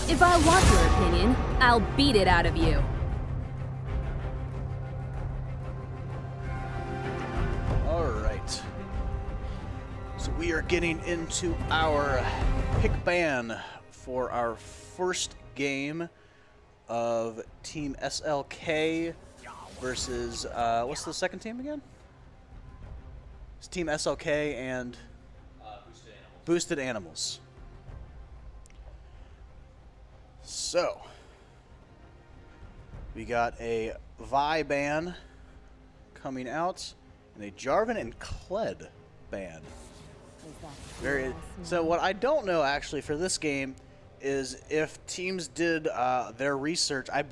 If I want your opinion, I'll beat it out of you. Alright. So we are getting into our pick ban for our first game of Team SLK versus, what's the second team again? It's Team SLK and Boosted Animals. So, we got a Vi ban coming out and a Jarvan and Kled ban. So what I don't know actually for this game is if teams did their research. I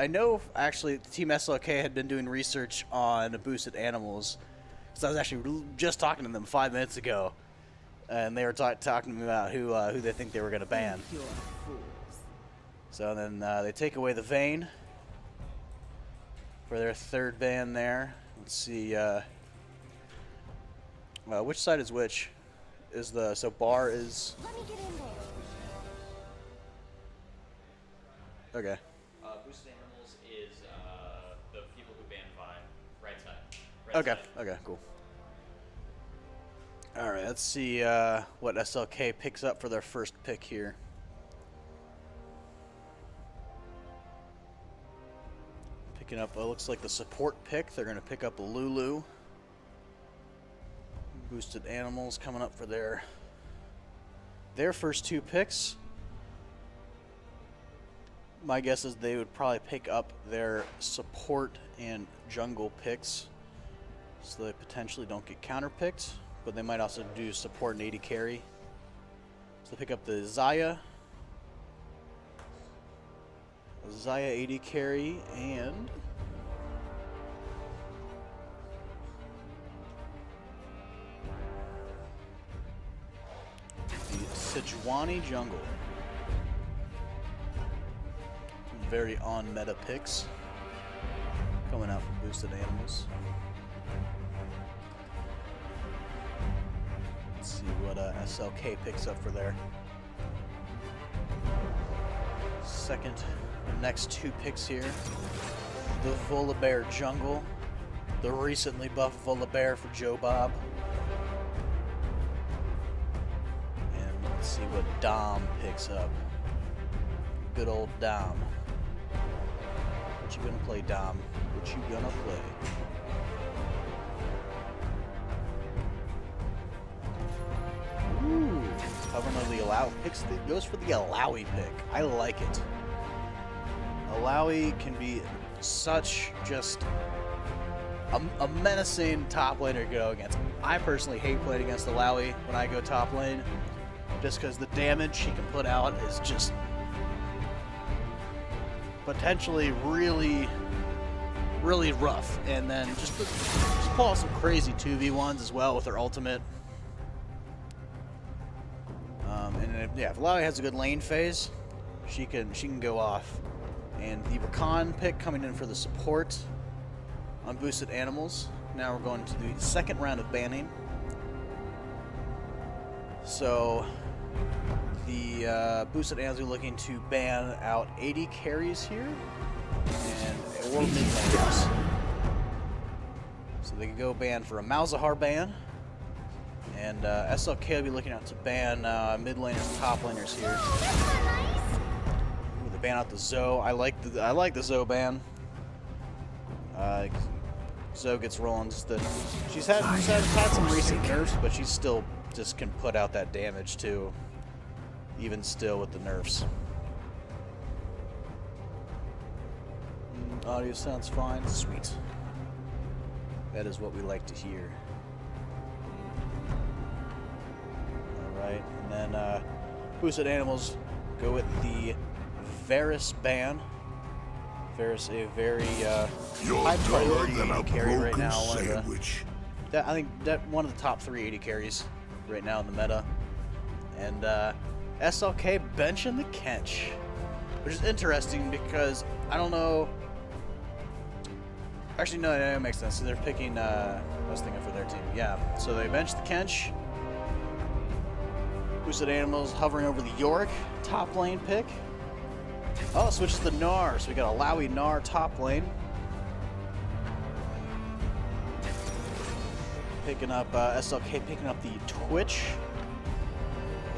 know actually Team SLK had been doing research on Boosted Animals, because I was actually just talking to them 5 minutes ago, and they were talking to me about who they think they were going to ban. So then they take away the Vayne for their third ban there. Let's see which side is which. Is the Bar is. Let me get in there. Okay. Boosted Animals is the people who ban Vi. Right side. Okay. Okay. Cool. All right. Let's see what SLK picks up for their first pick here. Picking up. It looks like the support pick. They're going to pick up Lulu. Boosted Animals coming up for their first two picks. My guess is they would probably pick up their support and jungle picks, so they potentially don't get counter picked, but they might also do support and AD carry. So they pick up the Xayah AD carry, and Sejuani jungle. Very on meta picks coming out from Boosted Animals. Let's see what SLK picks up for their next two picks here. The Volibear jungle, the recently buffed Volibear for Joe Bob. Let's see what Dom picks up. Good old Dom. What you gonna play, Dom? What you gonna play? Ooh, covering over the goes for the Alawi pick. I like it. Alawi can be such just a menacing top laner to go against. I personally hate playing against Alawi when I go top lane, just because the damage he can put out is just potentially really, really rough. And then just pull out some crazy 2v1s as well with her ultimate. If Alawi has a good lane phase, she can go off. And the Rakan pick coming in for the support on Boosted Animals. Now we're going to the second round of banning. So the Boosted Animals are looking to ban out 80 carries here or mid laners. So they can go ban for a Malzahar ban. And SLK will be looking out to ban mid laners, top laners here. Ooh, they ban out the Zoe. I like the Zoe ban. Zoe gets rolling. She's had some recent nerfs, but she still just can put out that damage too, even still with the nerfs. Audio sounds fine. Sweet. That is what we like to hear. Alright, and then Boosted Animals go with the Varus ban. Varus, a very high priority AD carry right now. I think that one of the top 3 AD carries right now in the meta. And SLK benching the Kench, which is interesting because I don't know. Actually, no, that makes sense. So they're picking. I was thinking for their team. Yeah. So they bench the Kench. Boosted Animals hovering over the Yorick top lane pick. Oh, switches to Gnar. So we got a Lowy Gnar top lane. Picking up SLK, picking up the Twitch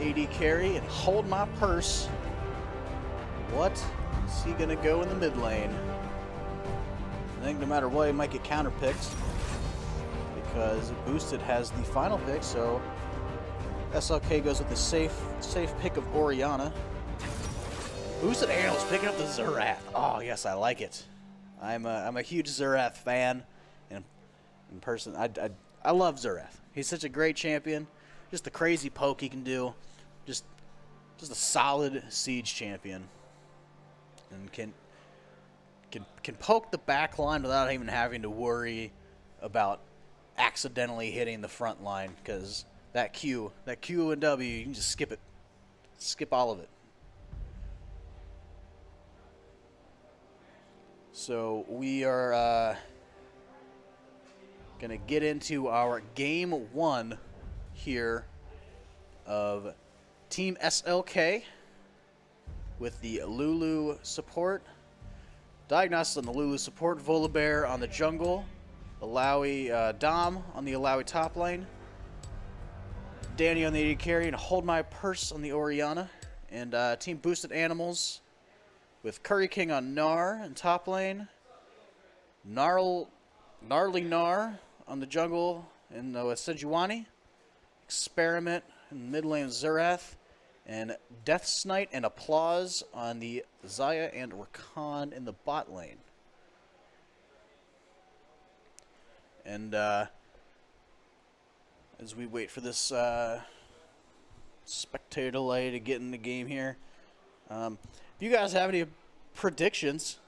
AD carry, and hold my purse. What is he gonna go in the mid lane? I think no matter what, he might get counterpicked because Boosted has the final pick. So SLK goes with the safe pick of Orianna. Boosted Animals picking up the Xerath. Oh yes, I like it. I'm a huge Xerath fan, and in person, I love Xerath. He's such a great champion. Just the crazy poke he can do. Just a solid siege champion, and can poke the back line without even having to worry about accidentally hitting the front line, because that Q and W, you can just skip it. Skip all of it. So we are going to get into our game 1 here of Team SLK with the Lulu support. Diagnosis on the Lulu support, Volibear on the jungle, Alawi Dom on the Alawi top lane, Danny on the AD carry, and Hold My Purse on the Orianna. And Team Boosted Animals with Curry King on Gnar in top lane, Gnarly Gnar on the jungle and with Sejuani, Experiment in mid lane Xerath, and Death Snite and Applause on the Xayah and Rakan in the bot lane. And as we wait for this spectator delay to get in the game here, if you guys have any predictions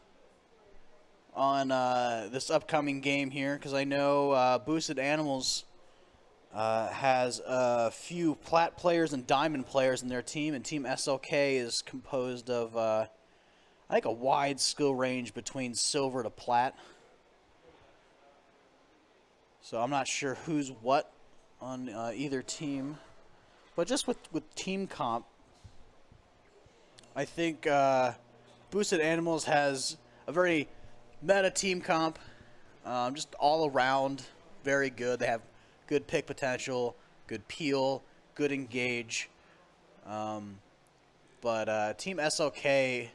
on this upcoming game here, because I know Boosted Animals has a few Plat players and Diamond players in their team, and Team SLK is composed of, I think, a wide skill range between Silver to Plat. So I'm not sure who's what on either team. But just with team comp, I think Boosted Animals has a very meta team comp, just all around very good. They have good pick potential, good peel, good engage. But Team SLK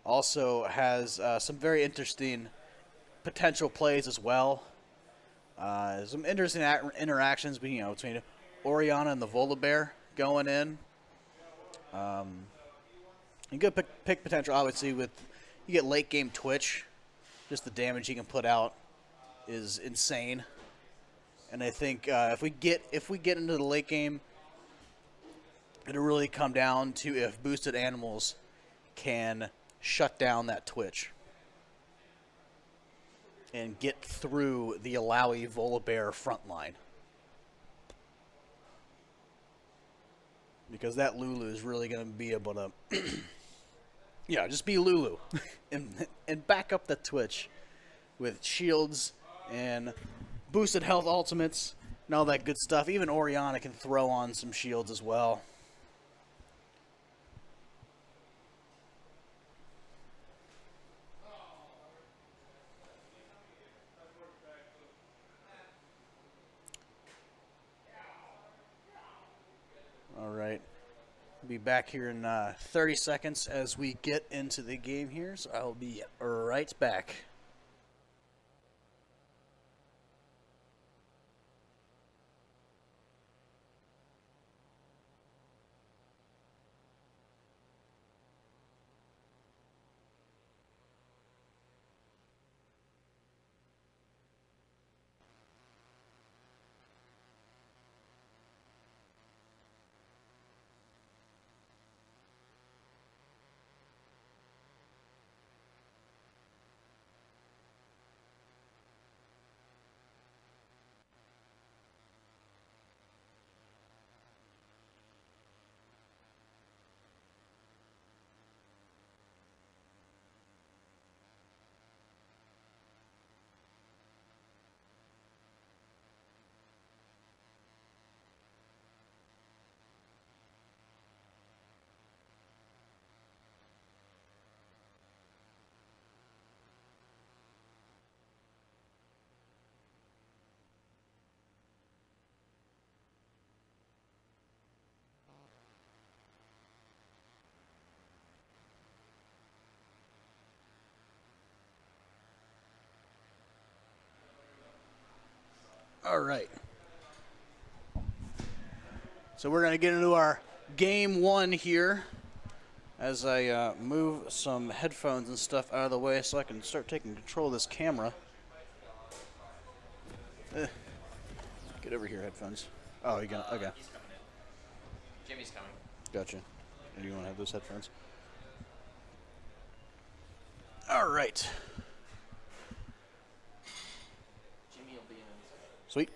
also has some very interesting potential plays as well. Some interesting interactions between Orianna and the Volibear going in. And good pick potential, obviously, with you get late game Twitch. Just the damage he can put out is insane. And I think if we get into the late game, it'll really come down to if Boosted Animals can shut down that Twitch and get through the Alawi Volibear front line. Because that Lulu is really going to be able to, yeah, just be Lulu and back up the Twitch with shields and boosted health ultimates and all that good stuff. Even Orianna can throw on some shields as well. All right. Be back here in 30 seconds as we get into the game here, so I'll be right back. All right. So we're going to get into our game 1 here as I move some headphones and stuff out of the way so I can start taking control of this camera. Get over here, headphones. Oh, you're going to, okay. He's coming in. Jimmy's coming. Gotcha. And you want to have those headphones? All right. Jimmy will be in a second. Sweet.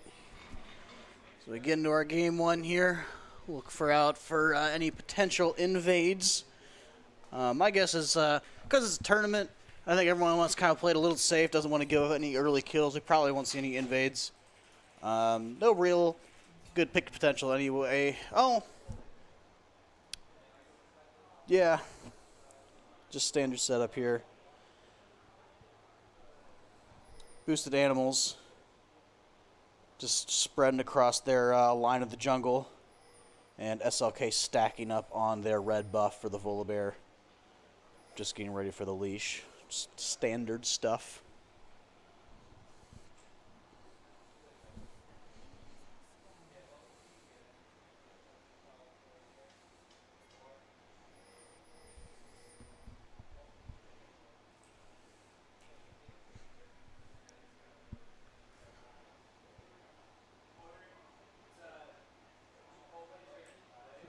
So we get into our game 1 here. Look out for any potential invades. My guess is because it's a tournament, I think everyone wants to kind of play it a little safe, doesn't want to give up any early kills. We probably won't see any invades. No real good pick potential anyway. Oh. Yeah. Just standard setup here. Boosted animals. Just spreading across their line of the jungle. And SLK stacking up on their red buff for the Volibear. Just getting ready for the leash. Just standard stuff.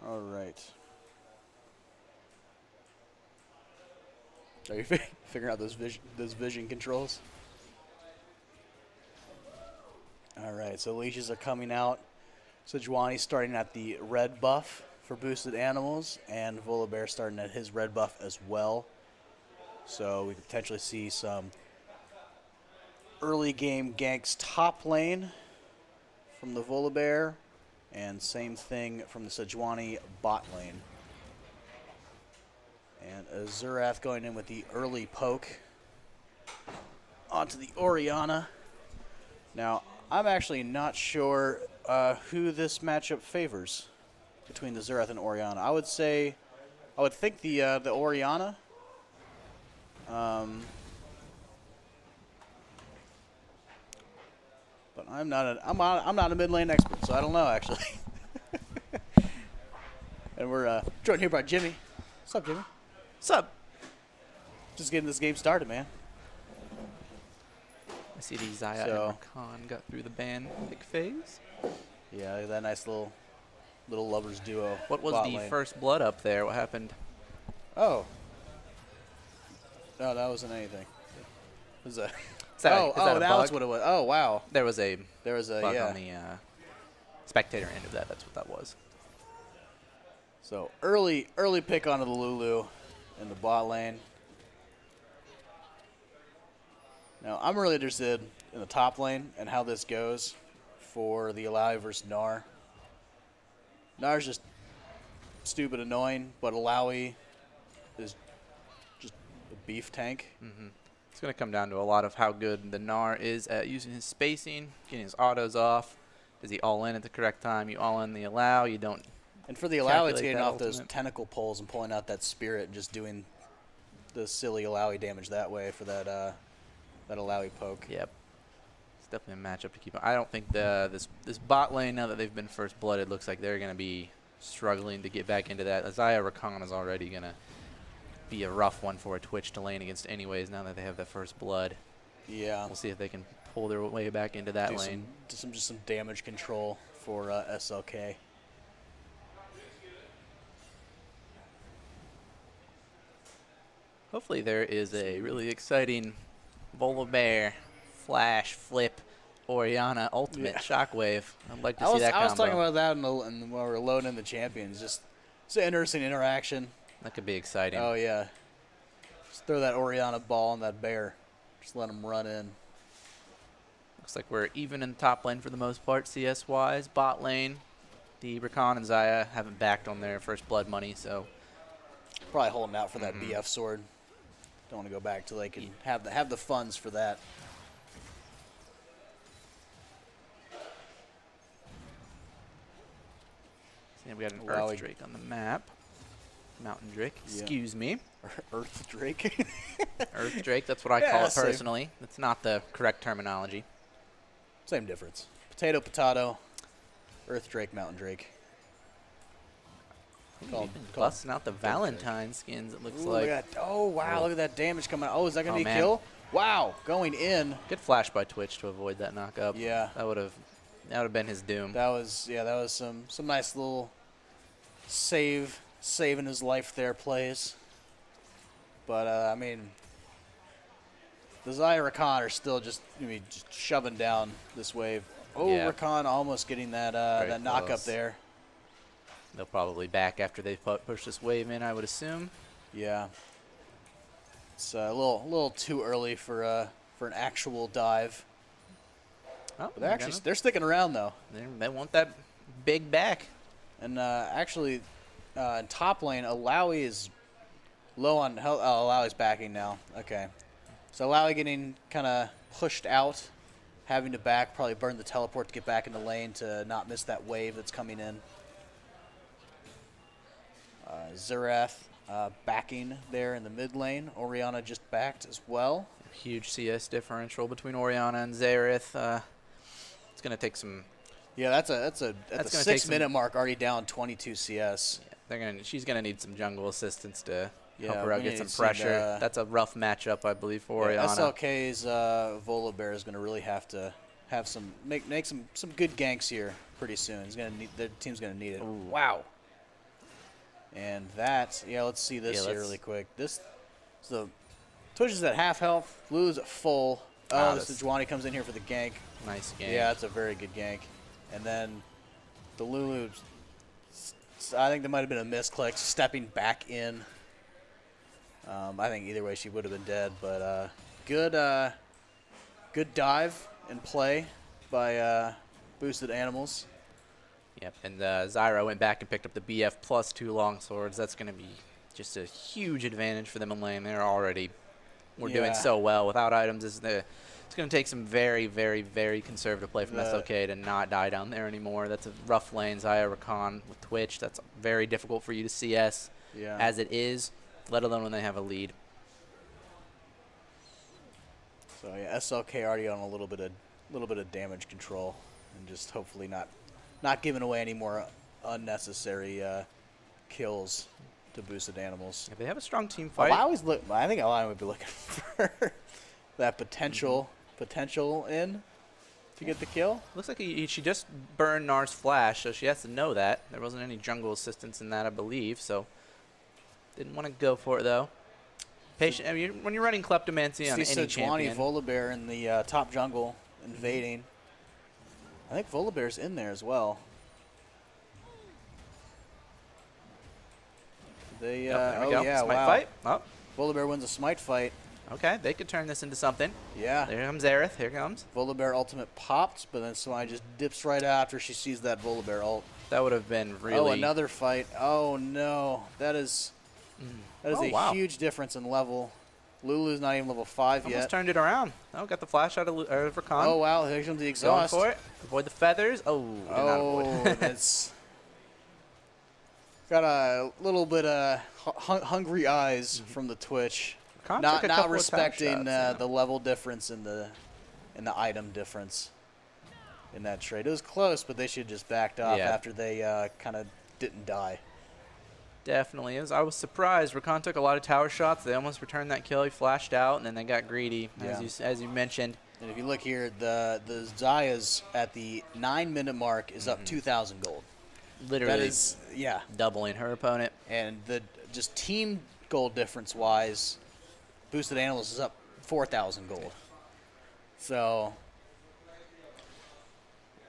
All right. Are you figuring out those vision controls? All right, so leashes are coming out. Sejuani's starting at the red buff for boosted animals, and Volibear starting at his red buff as well. So we could potentially see some early game ganks top lane from the Volibear, and same thing from the Sejuani bot lane. And Azurath going in with the early poke onto the Orianna. Now, I'm actually not sure who this matchup favors between the Azurath and Orianna. I would think the Orianna. But I'm not a mid lane expert, so I don't know actually. And we're joined here by Jimmy. What's up, Jimmy? What's up? Just getting this game started, man. I see the Xayah and Rakan got through the ban pick phase. Yeah, that nice little lovers duo. What was the first blood up there? What happened? Oh. No, that wasn't anything. It was a that's what it was. Oh, wow. There was a bug yeah. on the spectator end of that. That's what that was. So early pick onto the Lulu in the bot lane. Now I'm really interested in the top lane and how this goes for the Alawi versus Gnar. Gnar's just stupid annoying, but Alawi is just a beef tank. Mm-hmm. It's going to come down to a lot of how good the Gnar is at using his spacing, getting his autos off. Does he all in at the correct time? You all in the allow, you don't. And for the Alawi, it's getting off those tentacle pulls and pulling out that spirit and just doing the silly Alawi damage that way for that Alawi poke. Yep. It's definitely a matchup to keep on. I don't think this bot lane, now that they've been first blooded, looks like they're going to be struggling to get back into that. Xayah Rakan is already going to be a rough one for a Twitch to lane against anyways now that they have that first blood. Yeah. We'll see if they can pull their way back into that lane. Just some damage control for SLK. Hopefully there is a really exciting Volibear Flash Flip Orianna Ultimate Shockwave. I'd like to see that combo. I was talking about that when we were loading in the champions. Just it's an interesting interaction. That could be exciting. Oh, yeah. Just throw that Orianna ball on that bear. Just let him run in. Looks like we're even in the top lane for the most part, CS-wise. Bot lane, the Rakan and Xayah haven't backed on their first blood money, so probably holding out for that BF sword. Don't want to go back till they can have the funds for that. See, we got an Earth Drake on the map. Mountain Drake, excuse me. Earth Drake? Earth Drake, that's what I call it personally. That's not the correct terminology. Same difference. Potato, potato. Earth Drake, Mountain Drake. Called Busting out the Valentine skins, it looks like. Oh, wow. Whoa. Look at that damage coming out. Oh, is that going to be a man. kill? Wow. Going in. Good flash by Twitch to avoid that knockup. Yeah. That would have been his doom. That was some nice little saving his life there plays. But, I mean, the Xayah Rakan are still just shoving down this wave. Oh, Yeah. Rakan almost getting that that knockup close. there. They'll probably back after they push this wave in, I would assume. Yeah. It's a little too early for an actual dive. Oh, But they're sticking around though. they want that big back. And actually, in top lane, Alawi is low on health. Oh, Alawi's backing now. Okay. So Alawi getting kind of pushed out, having to back, probably burn the teleport to get back in the lane to not miss that wave that's coming in. Xerath backing there in the mid lane. Orianna just backed as well. Huge CS differential between Orianna and Xerath. It's going to take some... Yeah, that's at the gonna take 6 minute mark, already down 22 CS. Yeah, she's going to need some jungle assistance to help Yeah, her out, we get need some to see pressure. That's a rough matchup, I believe, for Yeah, Orianna. SLK's Volibear is going to really have to have make some good ganks here pretty soon. Their team's going to need it. Ooh. Wow. And that, let's see this Yeah, here really quick. So Twitch is at half health, Lulu's at full. Ah, This Sejuani comes in here for the gank. Nice game. Yeah, that's a very good gank. And then the Lulu, I think there might have been a misclick, stepping back in. I think either way she would have been dead, but good dive and play by Boosted Animals. Yep, and Zyra went back and picked up the BF plus 2 longswords. That's going to be just a huge advantage for them in lane. We're doing so well without items. It's going to take some very, very, very conservative play from SLK to not die down there anymore. That's a rough lane. Xayah Rakan with Twitch. That's very difficult for you to CS as it is, let alone when they have a lead. So yeah, SLK already on a little bit of damage control, and just hopefully not giving away any more unnecessary kills to Boosted Animals. If they have a strong team fight. I think Alliance would be looking for that potential in to get the kill. Looks like she just burned Nar's flash, so she has to know that. There wasn't any jungle assistance in that, I believe, so didn't want to go for it, though. Patient. I mean, when you're running Kleptomancy on any champion. Volibear in the top jungle invading. I think Volibear's in there as well. They, there we go. yeah, Smite wow. fight. Oh, Volibear wins a smite fight. okay. They could turn this into something. Yeah. There comes Aerith. Here comes. Volibear ultimate popped, but then Swine just dips right out after she sees that Volibear ult. That would have been really... Oh, another fight. Oh, no. That is a huge difference in level. Lulu's not even level 5 Almost yet. turned it around. Oh, got the flash out of Rakan. Oh, wow. Here comes the Going exhaust. for it. Avoid the feathers. Oh, did not avoid. That's... Got a little bit of hungry eyes from the Twitch. Rakan took a couple Not of power respecting shots, yeah. the level difference and the item difference in that trade. It was close, but they should have just backed off after they kind of didn't die. Definitely is. I was surprised. Rakan took a lot of tower shots. They almost returned that kill. He flashed out, and then they got greedy, as you mentioned. And if you look here, the Xayah's at the 9-minute mark is up 2,000 gold. Literally That is, doubling her opponent. And just team gold difference wise, Boosted Animals is up 4,000 gold. So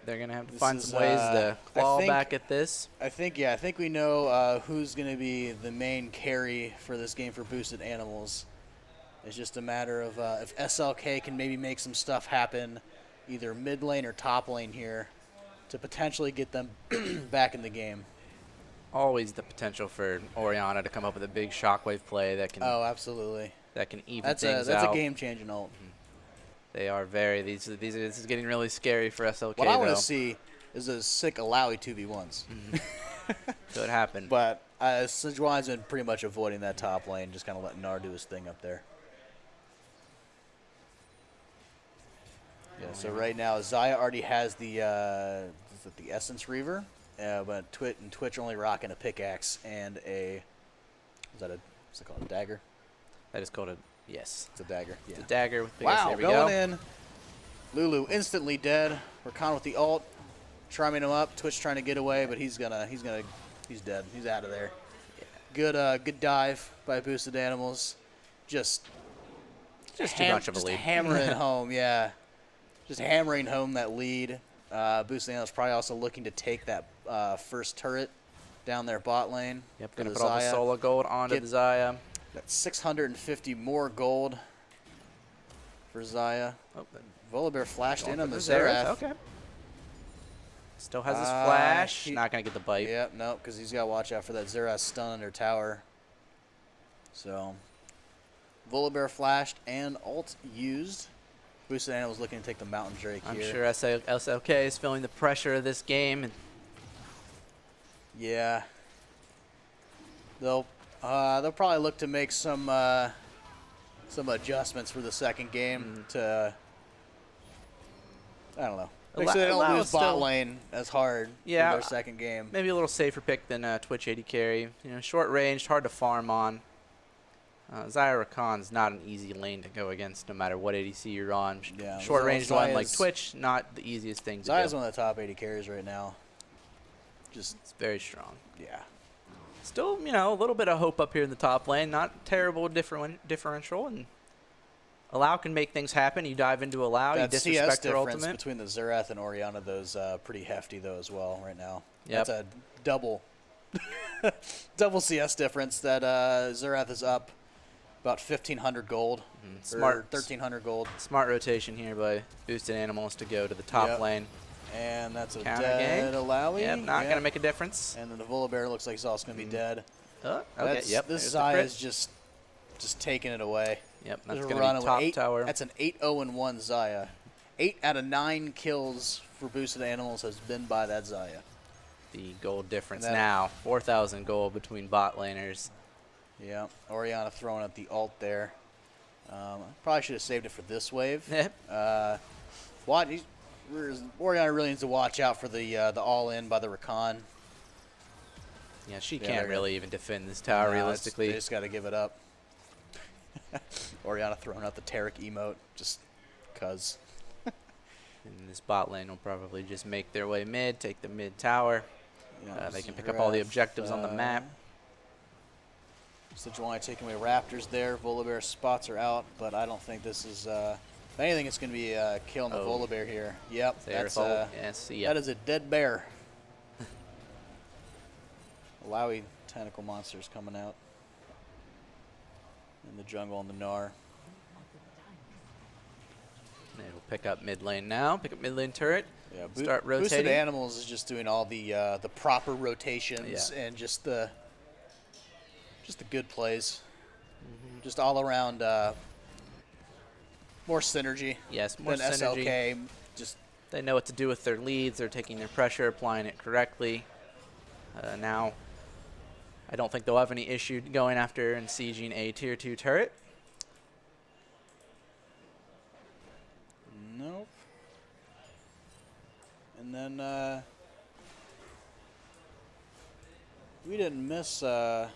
they're going to have to find some ways to claw back at this. I think we know who's going to be the main carry for this game for Boosted Animals. It's just a matter of if SLK can maybe make some stuff happen, either mid lane or top lane here, to potentially get them back in the game. Always the potential for Orianna to come up with a big shockwave play that can. Oh, absolutely. That can even That's things a out. game-changing ult. They are very. This is getting really scary for SLK. What I want to see is a sick Alawi 2v1s. Could happen. But Sejuani's been pretty much avoiding that top lane, just kind of letting Nar do his thing up there. Yeah, so right now, Xayah already has the is it the Essence Reaver, but Twitch only rocking a pickaxe and a, is that a, what's it called, a dagger? That is called a, yes. It's a dagger, yeah. It's a dagger with pickaxe. Wow, there we going go. in. Lulu instantly dead. Rakan with the ult, charming him up. Twitch trying to get away, but he's dead. He's out of there. Yeah. Good dive by Boosted Animals. Just too much of a lead. Hammering home, yeah. Just hammering home that lead. Boosted Animals probably also looking to take that first turret down their bot lane. Yep, gonna put all the solo gold onto the Xayah. Got 650 more gold for Xayah. Oh, Volibear flashed in on the Xerath. Xerath. Okay. Still has his flash. Not going to get the bite. Yep, no, because he's got to watch out for that Xerath stun under tower. So, Volibear flashed and ult used. Boosted Animals looking to take the Mountain Drake I'm here. sure SLK is feeling the pressure of this game. And yeah. They'll probably look to make some adjustments for the second game to, I don't know. Make sure they don't lose bot lane as hard in their second game. Maybe a little safer pick than Twitch AD carry. You know, short range, hard to farm on. Xayah Rakan's not an easy lane to go against no matter what ADC you're on. Yeah, short range one like Twitch, not the easiest thing to do. Xayah's one of the top 80 carries right now. It's very strong. Yeah. Still, you know, a little bit of hope up here in the top lane. Not terrible differential, and Allow can make things happen. You dive into Allow, you disrespect CS their difference ultimate. between the Xerath and Orianna, those pretty hefty though as well right now. Yep. That's a double CS difference. That Xerath is up about 1,500 gold, or 1,300 gold. Smart rotation here by Boosted Animals to go to the top lane. And that's a Counter dead Alawi. Yep, not going to make a difference. And then the Volibear looks like he's also going to be dead. Okay, yep. This Xayah is just taking it away. Yep, that's Just going to be top tower. That's an 8-0-1 Xayah. 8 out of 9 kills for Boosted Animals has been by that Xayah. The gold difference now, 4,000 gold between bot laners. Yeah, Orianna throwing up the ult there. Probably should have saved it for this wave. Orianna really needs to watch out for the all-in by the Rakan. Yeah, she can't really even defend this tower realistically. They just got to give it up. Orianna throwing out the Tarek emote just cuz. And this bot lane will probably just make their way mid, take the mid tower. Yeah, they can pick up all the objectives on the map. Sejuani taking away Raptors there. Volibear spots are out, but I don't think this is... if anything, it's going to be killing the Volibear here. Yep, that is a dead bear. Alawi tentacle monsters coming out in the jungle and the Gnar. They will pick up mid lane now. Pick up mid lane turret. Yeah, start rotating. Boosted Animals is just doing all the proper rotations and just the good plays. Just all around more synergy. Yes, more than synergy. SLK. Just they know what to do with their leads. They're taking their pressure, applying it correctly. Now, I don't think they'll have any issue going after and sieging a tier 2 turret. Nope. And then we didn't miss someone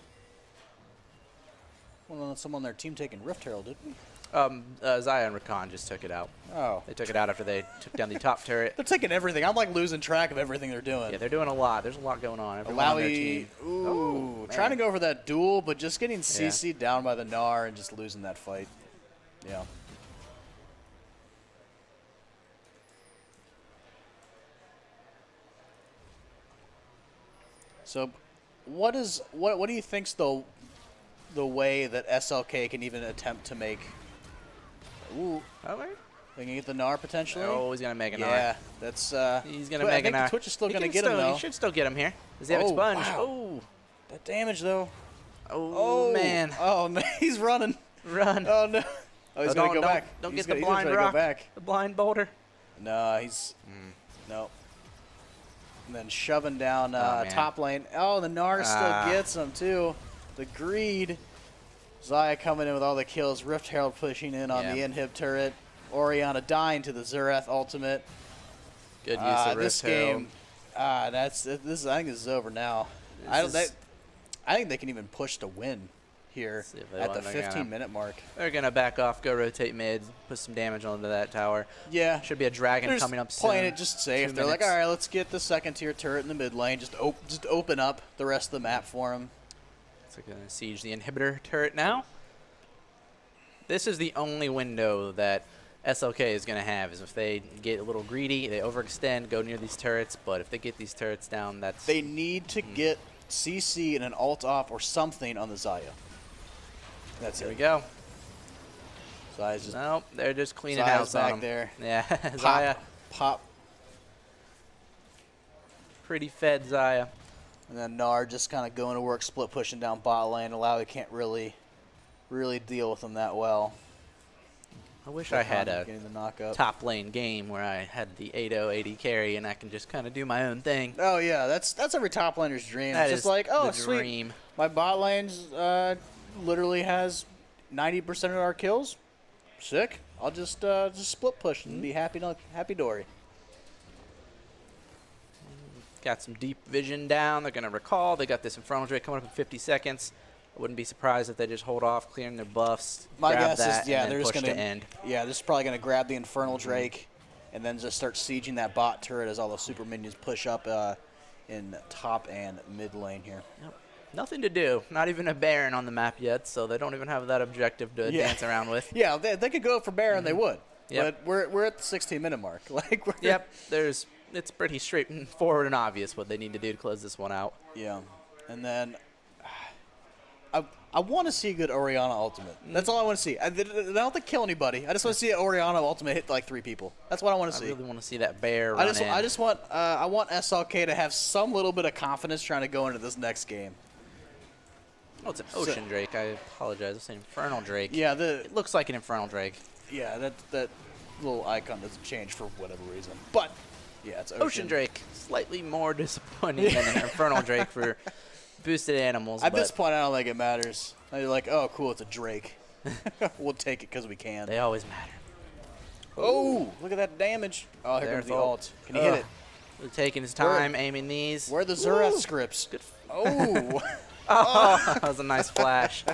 on their team taking Rift Herald, did we? Xayah and Rakan just took it out. Oh. They took it out after they took down the top turret. They're taking everything. I'm like losing track of everything they're doing. Yeah, they're doing a lot. There's a lot going on. Everyone on their team. Ooh, trying to go for that duel, but just getting CC'd down by the Gnar and just losing that fight. Yeah. So, what do you think's the way that SLK can even attempt to make? Ooh, they can get the Gnar potentially. Oh, he's gonna make a Gnar. Yeah, that's. He's gonna make a Gnar. Twitch is still gonna get him though. He should still get him here. Does he have expunge? Wow. Oh, that damage though. Oh man. Oh no, he's running. Run. Oh no. Oh, he's gonna go back. Don't He's get the gonna blind go rock. back. The blind boulder. No, he's no. And then shoving down top lane. Oh, the Gnar still gets him too. The greed. Xayah coming in with all the kills. Rift Herald pushing in on the inhib turret. Orianna dying to the Xerath ultimate. Good use of this Rift Herald. game. I think this is over now. I think they can even push to win here See if they at the want. They're 15-minute mark. They're gonna back off, go rotate mid, put some damage onto that tower. Yeah. Should be a dragon They're coming up just soon. playing it just safe. 2 They're like, minutes. all right, let's get the second tier turret in the mid lane. Just open up the rest of the map for them. So gonna siege the inhibitor turret now. This is the only window that SLK is gonna have, is if they get a little greedy, they overextend, go near these turrets. But if they get these turrets down, that's They need to get CC and an ult off or something on the Xayah. That's there it. we go. Xayah's just Nope, they're just cleaning Xayah's house on back them. there. Yeah, Xayah, Pop. pretty fed Xayah. And then Gnar just kind of going to work, split pushing down bot lane. Alawi can't really deal with them that well. I wish I had a getting the knockup. top lane game where I had the 8-0 AD carry and I can just kind of do my own thing. Oh yeah, that's every top laner's dream. That It's is just like, oh the sweet, dream. my bot lane's literally has 90% of our kills. Sick. I'll just split push and be happy dory. Got some deep vision down. They're going to recall. They got this Infernal Drake coming up in 50 seconds. I wouldn't be surprised if they just hold off, clearing their buffs, My grab guess that, is, yeah, and then they're just push gonna to end. Yeah, they're just probably gonna grab the Infernal Drake, and then just start sieging that bot turret as all the super minions push up in top and mid lane here. Yep. Nothing to do. Not even a Baron on the map yet, so they don't even have that objective to dance around with. Yeah, they could go for Baron, they would. Yep. But we're at the 16-minute mark. Like we're Yep. It's pretty straightforward and obvious what they need to do to close this one out. Yeah, and then I want to see a good Orianna ultimate. That's all I want to see. I don't have to kill anybody. I just want to see an Orianna ultimate hit like 3 people. That's what I want to I see. really want to see that bear I run in. just want I want SLK to have some little bit of confidence trying to go into this next game. Oh, it's an Ocean Drake. I apologize. It's an Infernal Drake. Yeah, It looks like an Infernal Drake. that little icon doesn't change for whatever reason. But yeah, it's Ocean Drake. Slightly more disappointing than an Infernal Drake for boosted animals. At but this point, I don't think it matters. You're like, oh, cool, it's a Drake. We'll take it because we can. they always matter. Oh, look at that damage. Oh, here There's comes the the ult. Can he hit it? They're taking his time, aiming these. Where are the Xerath Woo! scripts? Good. Oh. Oh, that was a nice flash.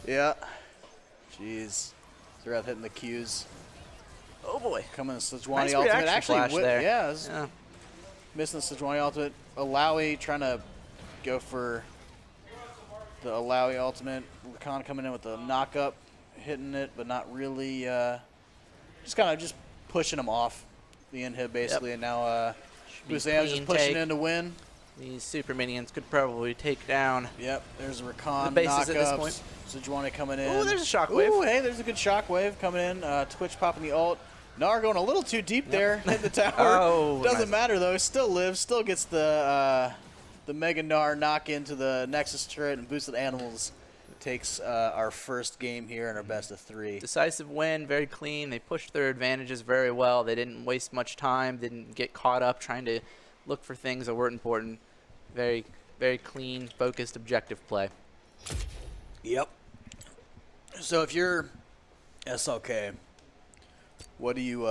Yeah. Jeez. Xerath hitting the Qs. Oh boy. Coming to Sejuani Nice ultimate. reaction Actually, flash there. yeah, this- Yeah. missing the Sejuani ultimate. Alawi trying to go for the Alawi ultimate. Khan coming in with the knock-up, hitting it, but not really. Just kind of just pushing him off the inhib, basically. Yep. And now be Busan's just clean pushing take. in to win. These super minions could probably take down. Yep, there's a Rakan The bases at this knockups. point. Sejuani coming in. Ooh, there's a shockwave. Ooh, hey, there's a good shockwave coming in. Twitch popping the ult. Gnar going a little too deep there, hitting the tower. Oh, Doesn't nice. matter though. Still lives. Still gets the Mega Gnar knock into the Nexus turret, and Boosted Animals takes our first game here in our best of 3. Decisive win, very clean. They pushed their advantages very well. They didn't waste much time, didn't get caught up trying to look for things that weren't important. Very, very clean, focused, objective play. Yep. So if you're SLK, what do you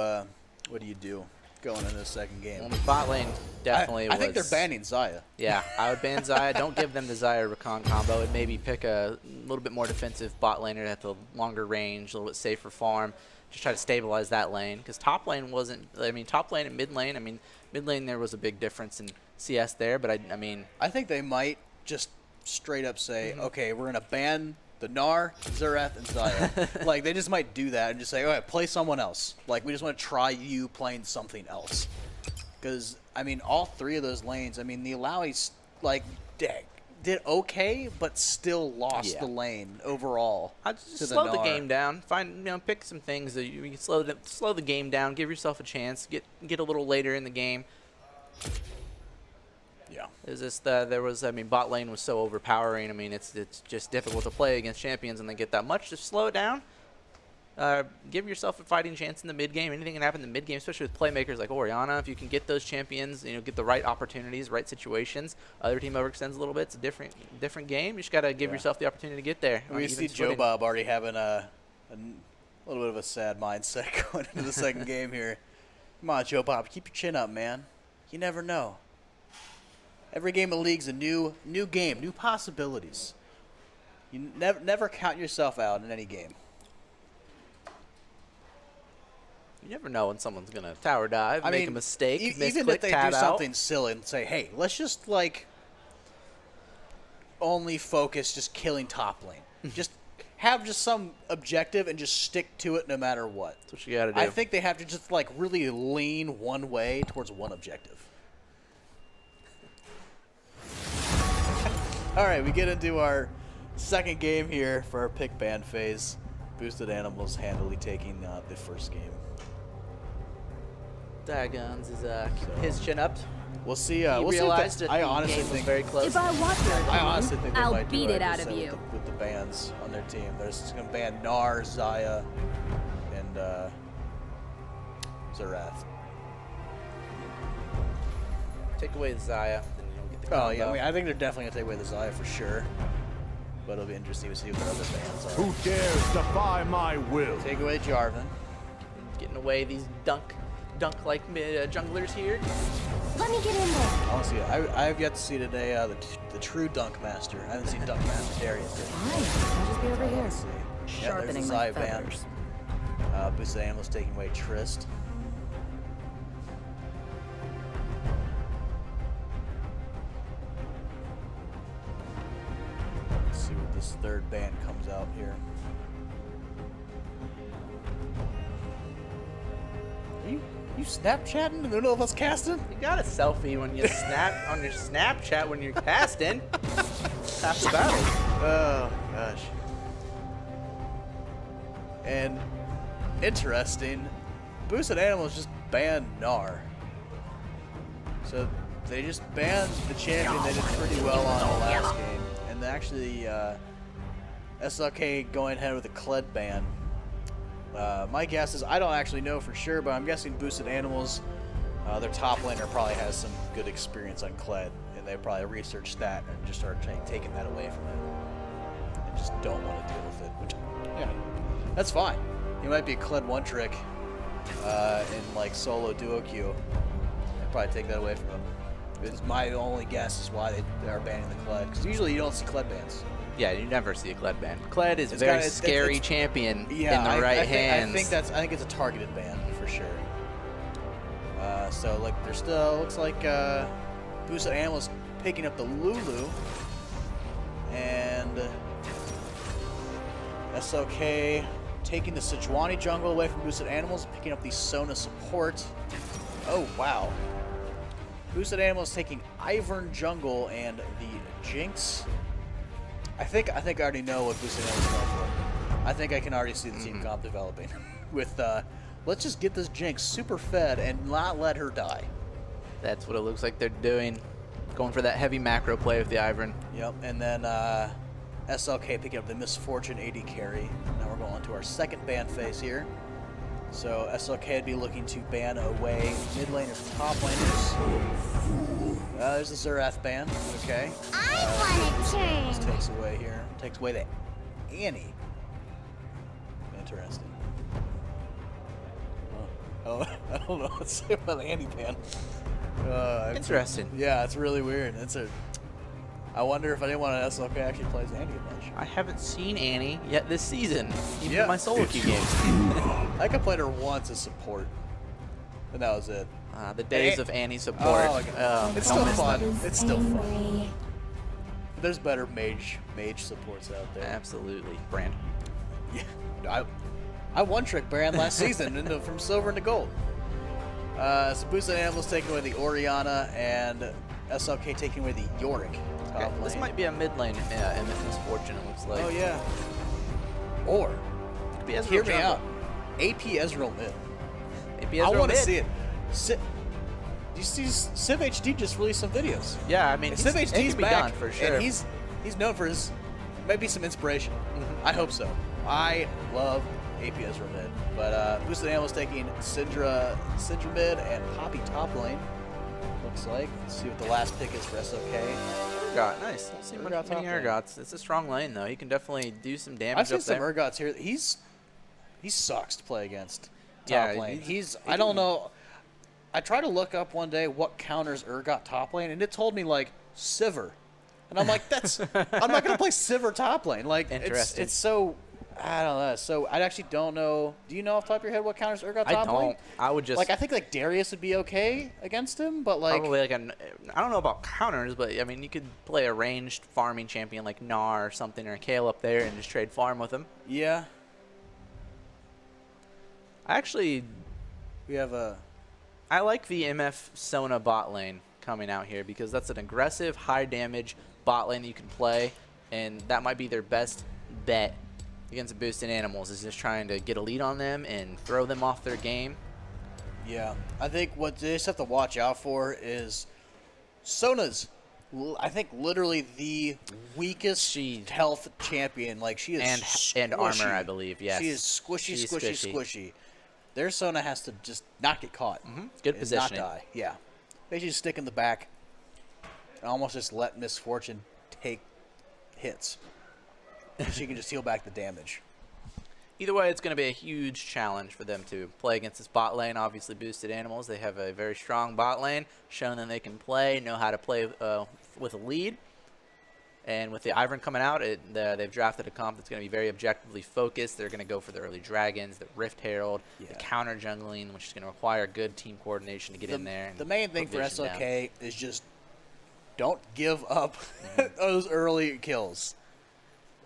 do going into the second game? Well, the bot lane definitely I think was- they're banning Xayah. Yeah, I would ban Xayah. Don't give them the Xayah Rakan combo, and maybe pick a little bit more defensive bot laner at the longer range, a little bit safer farm. Just try to stabilize that lane, because top lane wasn't. I mean, top lane and mid lane. I mean, mid lane there was a big difference in CS there, but I mean, I think they might just straight up say, okay, we're gonna ban the Gnar, Xerath, and Xayah. Like they just might do that and just say, all right, play someone else. Like we just want to try you playing something else. Because I mean, all 3 of those lanes. I mean, the Alawi's like did okay, but still lost the lane overall. I just to slow the Gnar. game down. Pick some things that you can slow the game down. Give yourself a chance. Get a little later in the game. Yeah. I mean, bot lane was so overpowering. I mean, it's just difficult to play against champions and they get that much. Just slow it down. Give yourself a fighting chance in the mid game. Anything can happen in the mid game, especially with playmakers like Orianna. If you can get those champions, get the right opportunities, right situations. Other team overextends a little bit. It's a different game. You just gotta give yourself the opportunity to get there. We see Joe Bob already having a little bit of a sad mindset going into the second game here. Come on, Joe Bob, keep your chin up, man. You never know. Every game of League's a new game, new possibilities. You never count yourself out in any game. You never know when someone's going to tower dive, make a mistake, even if they do something silly and say, hey, let's just, like, only focus just killing top lane. Just have just some objective and just stick to it no matter what. That's what you got to do. I think they have to just, like, really lean one way towards one objective. All right, we get into our second game here for our pick ban phase. Boosted Animals handily taking the first game. Dagons is keeping his chin up. We'll see. He we'll realized see. that I the honestly game was think very close. If I watch your I honestly opinion, think they I'll might do beat what it I out just of said you. with the bans on their team. They're just going to ban Gnar, Zaya, and Zerath. Take away the Zaya, then you'll get the Oh combo. yeah, I mean, I think they're definitely going to take away the Zaya for sure. But it'll be interesting to see what their other bans are. Who dares defy my will? Take away Jarvan. Getting away these dunk-like junglers here. Let me get in there. I want to see it. I have yet to see today the true Dunk Master. I haven't seen Dunk Master Darius yet. Fine, I'll just be over here. Let's see. Yeah, there's the Sharpening my Zaya ban. feathers. Boosted Animals taking away Trist. Let's see what this third ban comes out here. You Snapchatting in the middle of us casting? You got a selfie when you snap on your Snapchat when you're casting. Half the battle. Oh gosh. And interesting, Boosted Animals just banned Gnar. So they just banned the champion they did pretty well on the last game. And actually, SLK going ahead with a Kled ban. My guess is, I don't actually know for sure, but I'm guessing Boosted Animals, their top laner probably has some good experience on Kled, and they probably researched that and just started taking that away from him. And just don't want to deal with it. Which, yeah, that's fine. He might be a Kled one trick in like solo duo queue. I'd probably take that away from him. It's my only guess is why they are banning the Kled, because usually you don't see Kled bans. Yeah, you never see a Kled ban. Kled is a It's very got- scary it's- champion Yeah, in the right hands. I think it's a targeted ban for sure. So like there's still looks like Boosted Animals picking up the Lulu, and SLK taking the Sejuani jungle away from Boosted Animals, picking up the Sona support. Oh wow! Boosted Animals taking Ivern jungle and the Jinx. I think I already know what Boosted Animals is going for. I think I can already see the team comp developing with let's just get this Jinx super fed and not let her die. That's what it looks like they're doing. Going for that heavy macro play with the Ivern. Yep, and then SLK picking up the Misfortune AD carry. Now we're going on to our second ban phase here. So SLK would be looking to ban away mid laners, top laners. There's the Zerath ban. Okay. I want a turn. This takes away here. Takes away the Annie. Interesting. Oh, I don't know what to say about the Annie ban. Interesting. Yeah, it's really weird. I wonder if anyone at SLK actually plays Annie a bunch. I haven't seen Annie yet this season, even Yeah. in my solo queue games. I could play her once as support, and that was it. The days of Annie support. Oh, my God. It's still don't miss fun. them. It's still fun. Angry. There's better mage supports out there. Absolutely. Brand. Yeah, I one trick Brand last season from silver into gold. So Boosted Animals taking away the Orianna and SLK taking away the Yorick. Okay, Top this lane. might be a mid lane Emmett Misfortune, it looks like. Oh yeah. Or Could be Ezreal hear me jungle. out. AP Ezreal mid. Maybe I Ezreal want to mid. see it. Do you see Civ HD just released some videos? Yeah, I mean, Civ it HD's can be back, done for sure. and he's known for his maybe some inspiration. I hope so. I love AP Ezra mid, but Boosted Animals taking Syndra mid and Poppy top lane. Looks like. Let's see what the last pick is for SLK. Urgot, nice. Don't see Urgot many top lane. Urgots. It's a strong lane though. He can definitely do some damage I've seen up some there. Urgots here. He's he sucks to play against Yeah, top lane. he's- I don't know. I tried to look up one day what counters got top lane, and it told me like Sivir, and I'm like, that's I'm not gonna play Sivir top lane. Like Interesting. it's so I don't know. So I actually don't know. Do you know off the top of your head what counters got top I lane? don't. I would just Like I think like Darius would be okay against him, but like probably like I don't know about counters, but I mean you could play a ranged farming champion like Gnar or something or Kale up there and just trade farm with him. yeah, Actually, we have a. I like the MF Sona bot lane coming out here because that's an aggressive, high damage bot lane that you can play, and that might be their best bet against boosted animals is just trying to get a lead on them and throw them off their game. Yeah, I think what they just have to watch out for is Sona's, I think, literally the weakest health champion. Like, she is And armor, squishy. I believe, yes. She is squishy, She's squishy. Their Sona has to just not get caught. Good and positioning. Not die, yeah. They just stick in the back and almost just let Misfortune take hits. She can just heal back the damage. Either way, it's going to be a huge challenge for them to play against this bot lane. Obviously, boosted animals. They have a very strong bot lane, shown that they can play, know how to play with a lead. And with the Ivern coming out, they've drafted a comp that's going to be very objectively focused. They're going to go for the early dragons, the Rift Herald, the counter jungling, which is going to require good team coordination to get in there. The main thing put for vision SLK is just don't give up those early kills.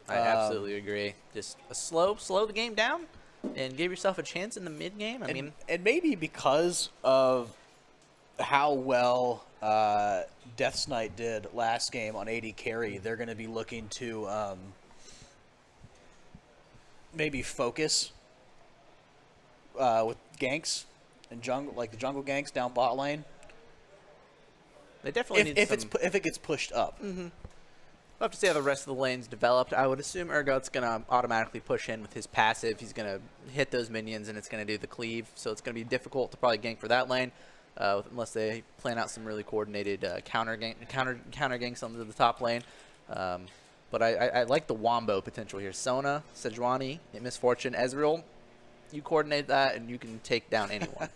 I absolutely agree. Just slow the game down and give yourself a chance in the mid game. I mean, and maybe because of how well Death's Knight did last game on AD carry, they're going to be looking to maybe focus with ganks and jungle, like the jungle ganks down bot lane. they definitely need some... if it gets pushed up. We'll have to see how the rest of the lanes developed. I would assume Urgot's going to automatically push in with his passive. He's going to hit those minions, and it's going to do the cleave. So it's going to be difficult to probably gank for that lane, unless they plan out some really coordinated counter ganks onto the top lane. But I like the Wombo potential here. Sona, Sejuani, Misfortune, Ezreal. You coordinate that, and you can take down anyone.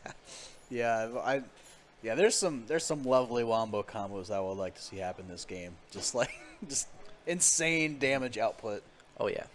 Yeah, there's some lovely Wombo combos I would like to see happen this game. Just insane damage output. Oh yeah,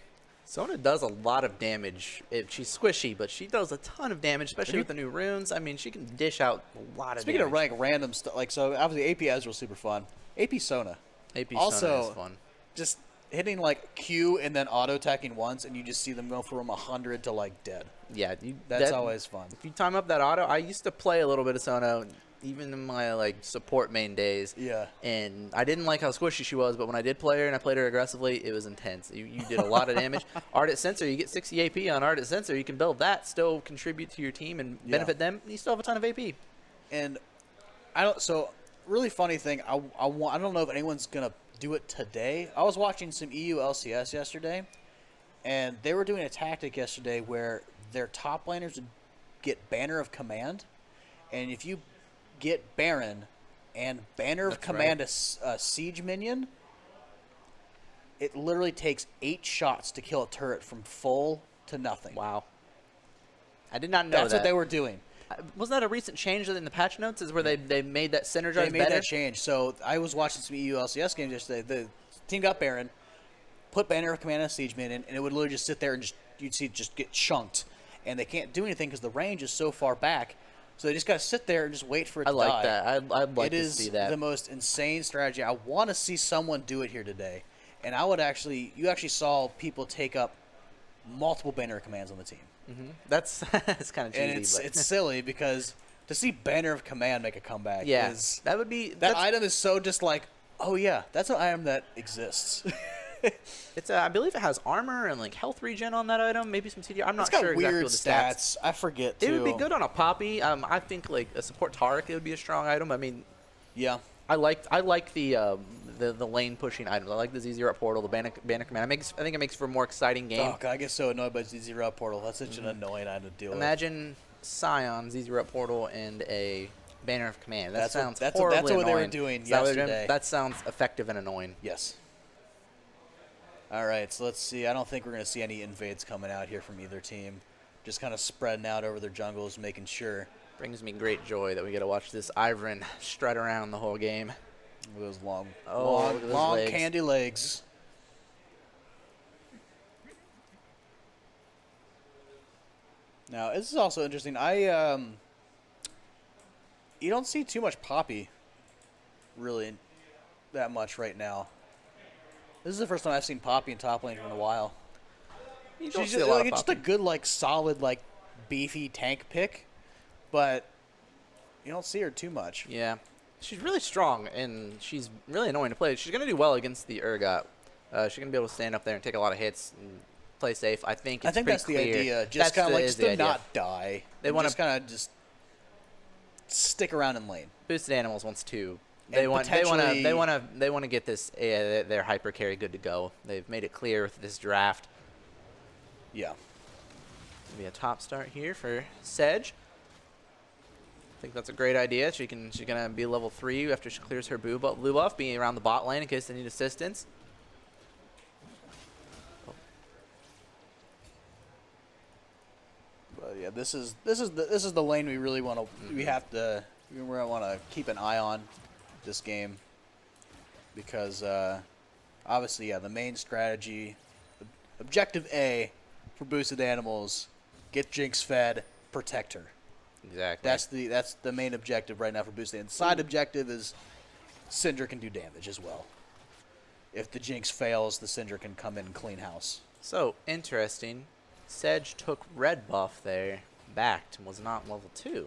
Sona does a lot of damage. She's squishy, but she does a ton of damage, especially with the new runes. I mean, she can dish out a lot of Speaking damage. of like random stuff, like so obviously AP Ezreal's super fun. AP Sona. AP also, Sona is fun. Just hitting like Q and then auto attacking once, and you just see them go from 100 to like dead. Yeah, that's always fun. If you time up that auto, I used to play a little bit of Sona, even in my like support main days. Yeah. And I didn't like how squishy she was, but when I did play her and I played her aggressively, it was intense. You did a lot of damage. Ardent Sensor, you get 60 AP on Ardent Sensor. You can build that, still contribute to your team and benefit them. You still have a ton of AP. And I don't. So really funny thing. I don't know if anyone's gonna do it today. I was watching some EU LCS yesterday, and they were doing a tactic yesterday where their top laners would get Banner of Command, and if you get Baron and Banner of Command a siege minion, it literally takes 8 shots to kill a turret from full to nothing. Wow. I did not know That's that. what they were doing. Wasn't that a recent change in the patch notes? Is where they made that synergize better? They made that change. So I was watching some EU LCS games yesterday. The team got Baron, put Banner of Command on siege minion, and it would literally just sit there and you'd see it just get chunked. And they can't do anything because the range is so far back. So they just got to sit there and just wait for it to die. I like that. I'd like to see that. It is the most insane strategy. I want to see someone do it here today. And I would you actually saw people take up multiple Banner of Commands on the team. That's kind of cheesy. And it's silly because to see Banner of Command make a comeback is... that would be... That item is so just like, oh yeah, that's an item that exists. It's I believe it has armor and like health regen on that item, maybe some CDR. I'm not It's got sure exactly weird what the stats. I forget too. It would be good on a Poppy. I think like a support Taric, it would be a strong item. I mean, yeah. I like the lane pushing items. I like the Z0 up portal, the Banner Command. I think it makes for a more exciting game. Oh god, I get so annoyed by Z0 up portal. That's such an annoying item to deal with. Imagine Scion, Z0 up portal, and a Banner of Command. That sounds that's horribly what annoying. they were doing Is that what they're yesterday. doing? That sounds effective and annoying. Yes. All right, so let's see. I don't think we're going to see any invades coming out here from either team. just kind of spreading out over their jungles, making sure. Brings me great joy that we get to watch this Ivern strut around the whole game. With those long, look at those long legs. candy legs. Now, this is also interesting. You don't see too much Poppy, really, that much right now. This is the first time I've seen Poppy in top lane in a while. You don't She's see just, a lot like, of it's just Poppy. a good, like, solid, like, beefy tank pick, but you don't see her too much. Yeah. She's really strong, and she's really annoying to play. She's going to do well against the Urgot. She's going to be able to stand up there and take a lot of hits and play safe. I think it's that's pretty the clear. idea. Just kind of like, is just the to idea. not die. They And wanna- just kind of just stick around in lane. Boosted Animals wants to. And They want potentially- to get this their hyper carry good to go. They've made it clear with this draft. Yeah. Gonna be a top start here for Sedge. I think that's a great idea. She's gonna be level 3 after she clears her blue buff, being around the bot lane in case they need assistance. But yeah, this is the lane we really want to. We want to keep an eye on this game because obviously, yeah, the main strategy, objective A for boosted animals, get Jinx fed, protect her. Exactly. That's the main objective right now for boosted. And side objective is Syndra can do damage as well. If the Jinx fails, the Syndra can come in and clean house. So interesting. Sedge took red buff there, backed, and was not level 2.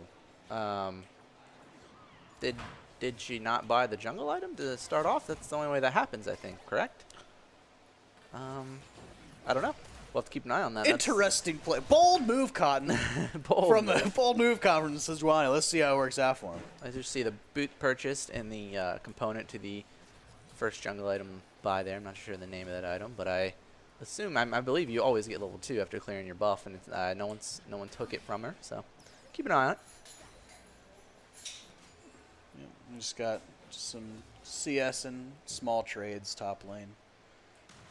Did she not buy the jungle item to start off? That's the only way that happens, I think. Correct? I don't know. We'll have to keep an eye on that. Interesting play. Bold move, Cotton. Bold From move. the bold move conference says Sejuani. Let's see how it works out for him. I just see the boot purchased and the component to the first jungle item buy there. I'm not sure the name of that item, but I assume I believe you always get level 2 after clearing your buff, and it's, no one took it from her. So keep an eye on it. Yep, we just got some CS and small trades top lane.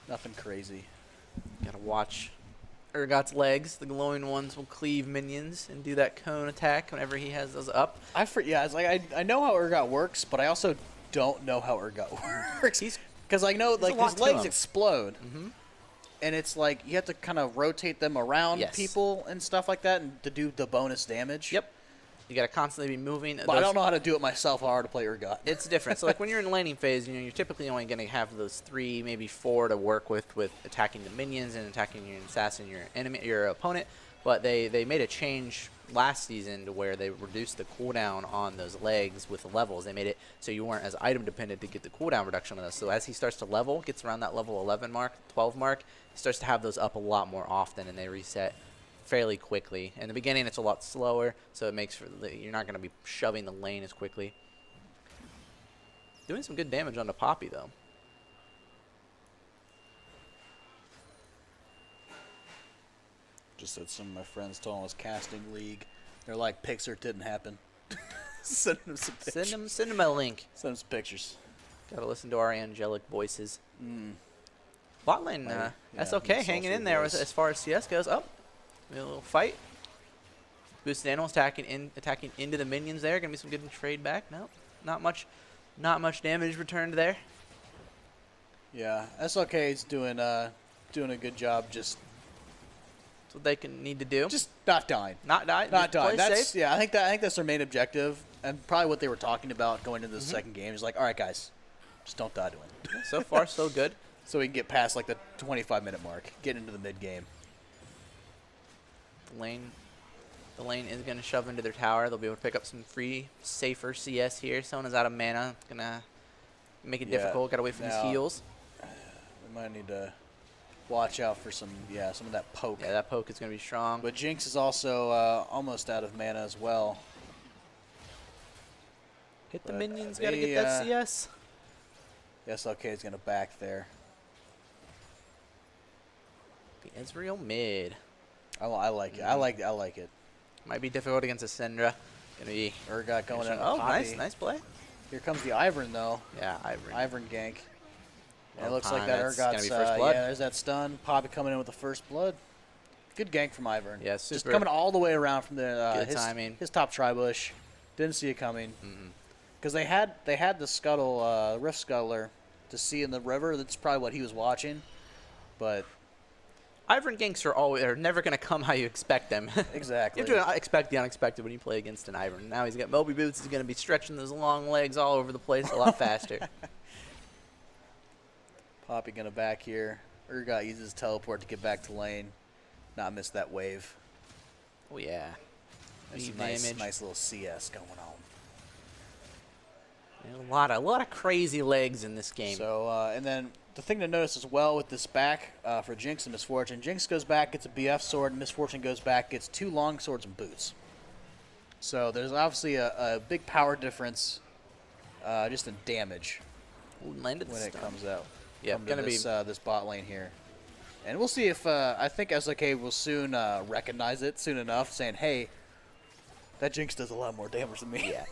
Nothing crazy. Gotta watch Urgot's legs. The glowing ones will cleave minions and do that cone attack whenever he has those up. It's like I know how Urgot works, but I also don't know how Urgot works. Because I know like a lot his to legs him. explode, and it's like you have to kind of rotate them around Yes. people and stuff like that, and to do the bonus damage. Yep. You gotta constantly be moving. But I don't know how to do it myself. How hard to play Urgot. It's different. So like when you're in the laning phase, you're typically only going to have those 3, maybe 4 to work with attacking the minions and attacking your assassin, your opponent. But they made a change last season to where they reduced the cooldown on those legs with the levels. They made it so you weren't as item dependent to get the cooldown reduction on those. So as he starts to level, gets around that level 11 mark, 12 mark, he starts to have those up a lot more often, and they reset fairly quickly. In the beginning, it's a lot slower, so it makes you're not going to be shoving the lane as quickly. Doing some good damage on the Poppy, though. Just said some of my friends told us casting league. They're like Pixar didn't happen. Send them some pictures. Send him a link. Send them some pictures. Gotta listen to our angelic voices. Bot lane, Yeah, SLK that's hanging also in there voice. as far as CS goes. Oh, a little fight. Boosted animals attacking into the minions there. Gonna be some good trade back. No, not much damage returned there. Yeah, SLK is doing a good job. Just That's what they need to do. not dying. Not die. Not just play dying. safe. I think that's their main objective, and probably what they were talking about going into the second game is like, all right, guys, just don't die to him. So far, so good. So we can get past like the 25-minute mark, get into the mid game. The lane is going to shove into their tower. They'll be able to pick up some free, safer CS here. Someone is out of mana. Going to make it difficult. Got to wait for these now- heals. We might need to watch out for some of that poke. Yeah, that poke is going to be strong. But Jinx is also almost out of mana as well. Hit the but minions. Got to they, get that CS. The SLK is going to back there. The Ezreal mid. I like it. I like it. Might be difficult against a Syndra. Going to be... Urgot going in. Oh, nice play. Here comes the Ivern though. Yeah, Ivory. Ivern gank. And it Well looks like timed. that That's gonna Urgot's be first blood. yeah, there's that stun. Poppy coming in with the first blood. Good gank from Ivern. Yeah, Just super. coming all the way around from the Good timing. his top tri-bush. Didn't see it coming. Because they had the scuttle, Rift Scuttler to see in the river. That's probably what he was watching. But Ivern ganks are never going to come how you expect them. exactly. You have to expect the unexpected when you play against an Ivern. Now he's got Moby Boots. He's going to be stretching those long legs all over the place a lot faster. Poppy gonna back here. Urgot uses teleport to get back to lane. Not miss that wave. Oh, yeah. There's some Damage. nice little CS going on. A lot of crazy legs in this game. So, and then the thing to notice as well with this back for Jinx and Misfortune, Jinx goes back, gets a BF sword, and Misfortune goes back, gets 2 long swords and boots. So there's obviously a big power difference just in damage Ooh, landed the when it stun. comes out. Yeah, Come to gonna this, be this bot lane here. And we'll see if, I think SLK will soon recognize it soon enough, saying, hey, that Jinx does a lot more damage than me. Yeah,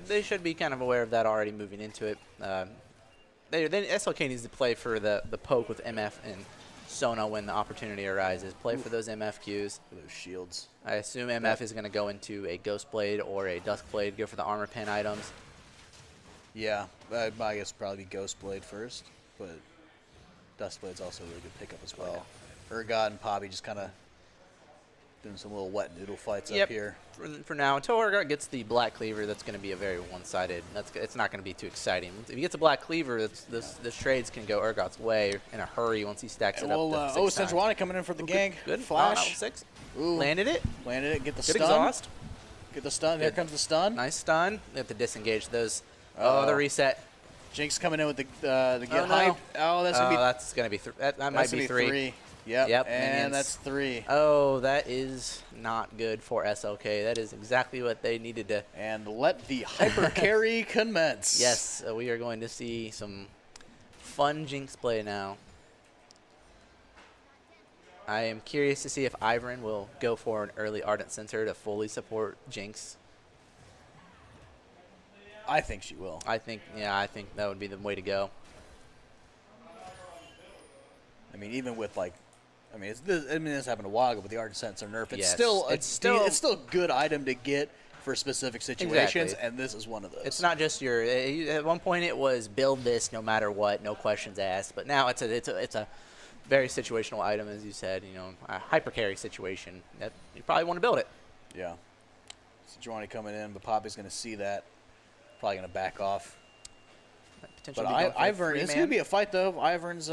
they should be kind of aware of that already moving into it. Then SLK needs to play for the poke with MF and Sona when the opportunity arises. Play for those MF Qs. Those shields. I assume MF is going to go into a Ghost Blade or a Dusk Blade, go for the armor pen items. Yeah, I guess probably Ghost Blade first, but Dusk Blade's also a really good pickup as well. Urgot and Poppy just kind of doing some little wet noodle fights up here. For now, until Urgot gets the Black Cleaver, that's going to be a very one-sided. It's not going to be too exciting. If he gets a Black Cleaver, this trades can go Urgot's way in a hurry once he stacks it up. To 6 times. Sejuani coming in for the gank. Good Flash. 6. Ooh. Landed it. Landed it. Get the Good stun. exhaust. Get the stun. Here Good. comes the stun. Nice stun. They have to disengage those. Oh, the reset. Jinx coming in with the get no. hype. Oh, that's gonna be. That's going to be that might be 3. Yep. And minions. that's 3. Oh, that is not good for SLK. That is exactly what they needed to. And let the hyper carry commence. Yes, we are going to see some fun Jinx play now. I am curious to see if Ivern will go for an early Ardent Censor to fully support Jinx. I think she will. I think that would be the way to go. I mean, even with like, this happened a while ago with the Ardent Sensor nerf. It's Yes, it's still a good item to get for specific situations, Exactly. and this is one of those. It's not just your. At one point, it was build this no matter what, no questions asked. But now it's a very situational item, as you said. You know, a hyper carry situation that you probably want to build it. Yeah. Sejuani coming in, but Poppy's going to see that. Probably going to back off. Potentially But be going for a Ivern, it's going to 3-man. be a fight though. Ivern's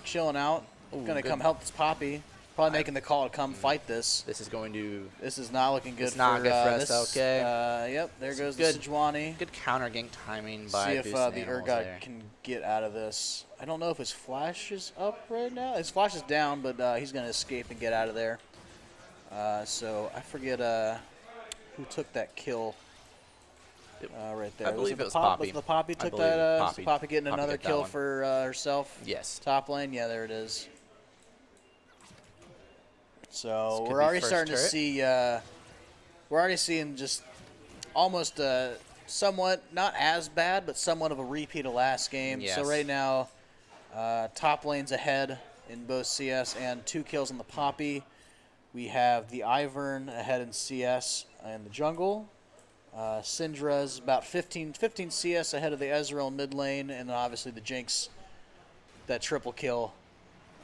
chilling out. Going to good. come help this Poppy. Probably making the call to come fight this. This is going to. This is not looking good. It's not good for this, SLK. Yep, there goes good. the Sejuani. Good counter gank timing by See if boosting the animals Urgot there. can get out of this. I don't know if his flash is up right now. His flash is down, but he's going to escape and get out of there. So I forget who took that kill right there. I believe it was Pop? Poppy. Was the Poppy I took believe that? Poppy. Poppy getting Poppy another got that kill one. for herself. Yes. Top lane. Yeah, there it is. So This could we're be already first starting to turret. see. We're already seeing just almost somewhat not as bad, but somewhat of a repeat of last game. Yes. So right now, top lane's ahead in both CS and 2 kills on the Poppy. We have the Ivern ahead in CS and the jungle. Syndra's about 15 CS ahead of the Ezreal mid lane, and then obviously the Jinx, that triple kill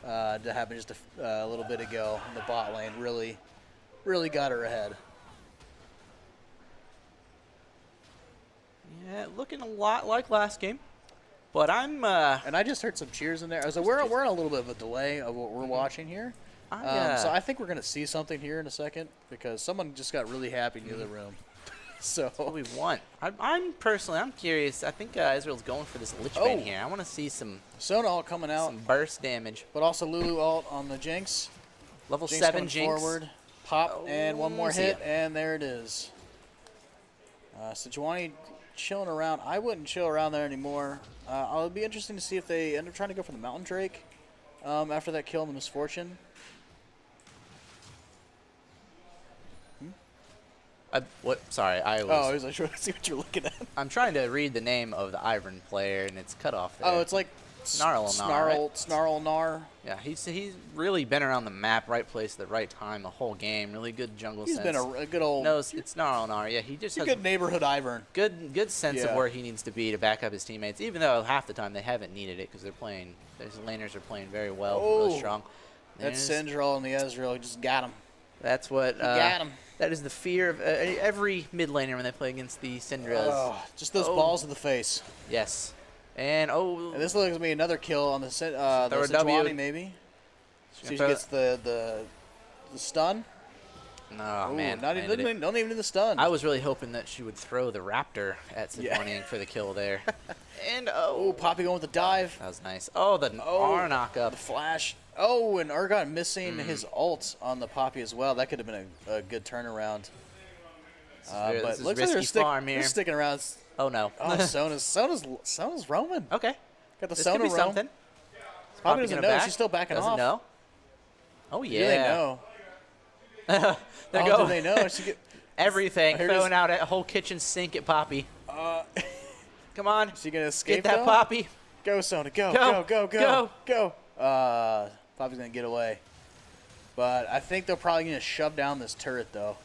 that happened just a little bit ago in the bot lane, really got her ahead. Yeah, looking a lot like last game, but I'm. And I just heard some cheers in there. I was like, we're in a little bit of a delay of what we're watching here. So I think we're going to see something here in a second because someone just got really happy in the other room. So what we want. I'm personally, I'm curious. I think Israel's going for this Lich Bane here. I want to see some Sona ult coming out, some burst damage. but also Lulu ult on the Jinx. Level Jinx 7 coming Jinx. forward. Pop, and one more see hit, ya. and there it is. Sejuani chilling around. I wouldn't chill around there anymore. It'll be interesting to see if they end up trying to go for the Mountain Drake after that kill in the Misfortune. Sorry, I was. Oh, I was like, trying to see what you're looking at. I'm trying to read the name of the Ivern player, and it's cut off there. Oh, it's like Snarl Gnar. Yeah, he's really been around the map, right place at the right time the whole game. Really good jungle He's sense. been a good old. No, it's Snarl. Yeah, he just He's has a good neighborhood Ivern. good sense of Yeah. where he needs to be to back up his teammates. Even though half the time they haven't needed it because they're playing. Their laners are playing very well, really Oh, strong. That There's- Syndrel and the Ezreal just got him. That's what. Got him. That is the fear of every mid laner when they play against the Syndra's. Oh, just those balls in the face. Yes. And And this looks to be another kill on the Throw a Sejuani, W. maybe. She's See if gonna she throw gets the stun. Oh Ooh, man, not landed it. even, don't even do the stun. I was really hoping that she would throw the Raptor at Yeah. Sejuani for the kill there. And Oh, Poppy going with the dive. that was nice. Oh, the R knock up. The flash. Oh, and Urgot missing his ult on the Poppy as well. That could have been a good turnaround. This But is looks like risky farm they're here. sticking around. Oh no. Oh, Sona's roaming. Okay. Got the This Sona could be roam. something. Poppy doesn't gonna know. back? She's still backing Doesn't off. know. Oh Do yeah. they know? There Oh, go. do they know? She get, Everything. Here it is. Throwing out a whole kitchen sink at Poppy. Come on. is she gonna escape? Get that though? Poppy. Go, Sona. Go. Go. Go. Go. Go. Go. Go. Poppy's gonna get away. But I think they're probably gonna shove down this turret though.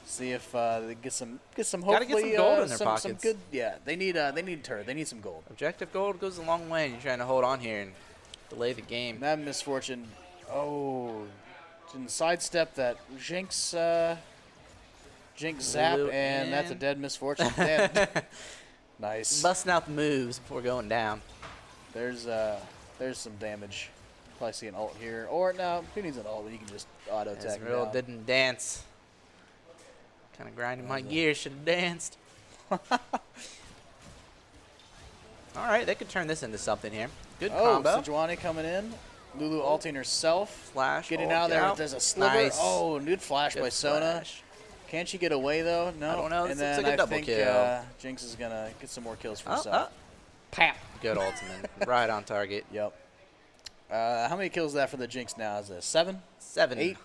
See if they get some Gotta hopefully get some gold in their some pockets. good. Yeah, they need turret. They need some gold. Objective gold goes a long way, and you're trying to hold on here and delay the game. That misfortune. Oh, didn't sidestep that Jinx zap, Lulu and that's a in. dead misfortune. Dead. Nice. Busting out the moves before going down. There's some damage. Probably see an ult here, or no, who needs an ult? But you can just auto attack. him Ezreal down. didn't dance. Kind of grinding my gears. Should have danced. All right, they could turn this into something here. Good Oh, combo. Sejuani coming in. Lulu ulting herself. Flash. Getting ult out of there. out. There's a sliver. Nice. Oh, good flash Good by Sona. flash. Can she get away though? No. I don't know. And This looks then like a I double think kill. Jinx is gonna get some more kills for Oh, herself. Pap. Good ultimate. Right on target. Yep. How many kills is that for the Jinx now? Is it 7? 7. 8?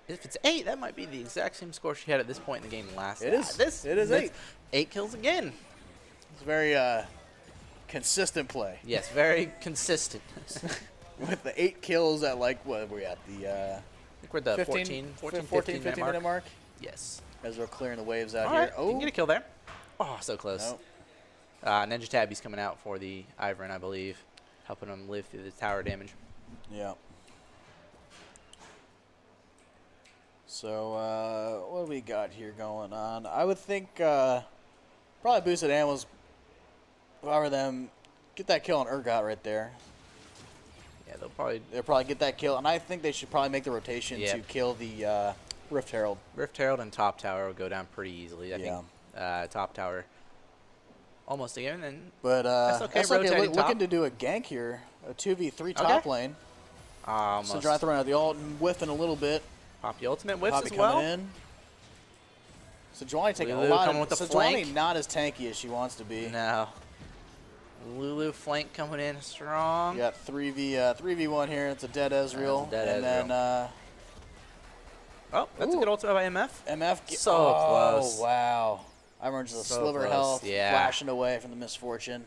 If it's 8, that might be the exact same score she had at this point in the game last. It is. It is this- 8. 8 kills again. It's a very consistent play. Yes, very consistent. With the 8 kills at like what were we at the I think we're at the 15 15 minute mark. Yes. As we're clearing the waves out All here. right, Oh, you can get a kill there. Oh, so close. Nope. Ninja Tabby's coming out for the Ivern, I believe, helping him live through the tower damage. Yeah. So, what do we got here going on? I would think probably boosted animals. However, them get that kill on Urgot right there. Yeah, they'll probably They'll probably get that kill, and I think they should probably make the rotation Yeah. to kill the Rift Herald. Rift Herald and top tower will go down pretty easily. I Yeah. think top tower almost again, and But SLK SLK rotating top. looking to do a gank here, a 2v3 top Okay. lane. almost So trying to throw out the ult and whiffing a little bit. Poppy ultimate whiffs Poppy as well. coming in. So Sejuani taking Lulu a lot coming of with the Sejuani flank. not as tanky as she wants to be. No. Lulu flank coming in strong. You got 3v1 here. It's a dead Ezreal. dead and then Oh, that's a Ooh. good ultimate by MF. MF. So oh, close. wow. Ivern's just a So sliver close, health, yeah. flashing away from the misfortune.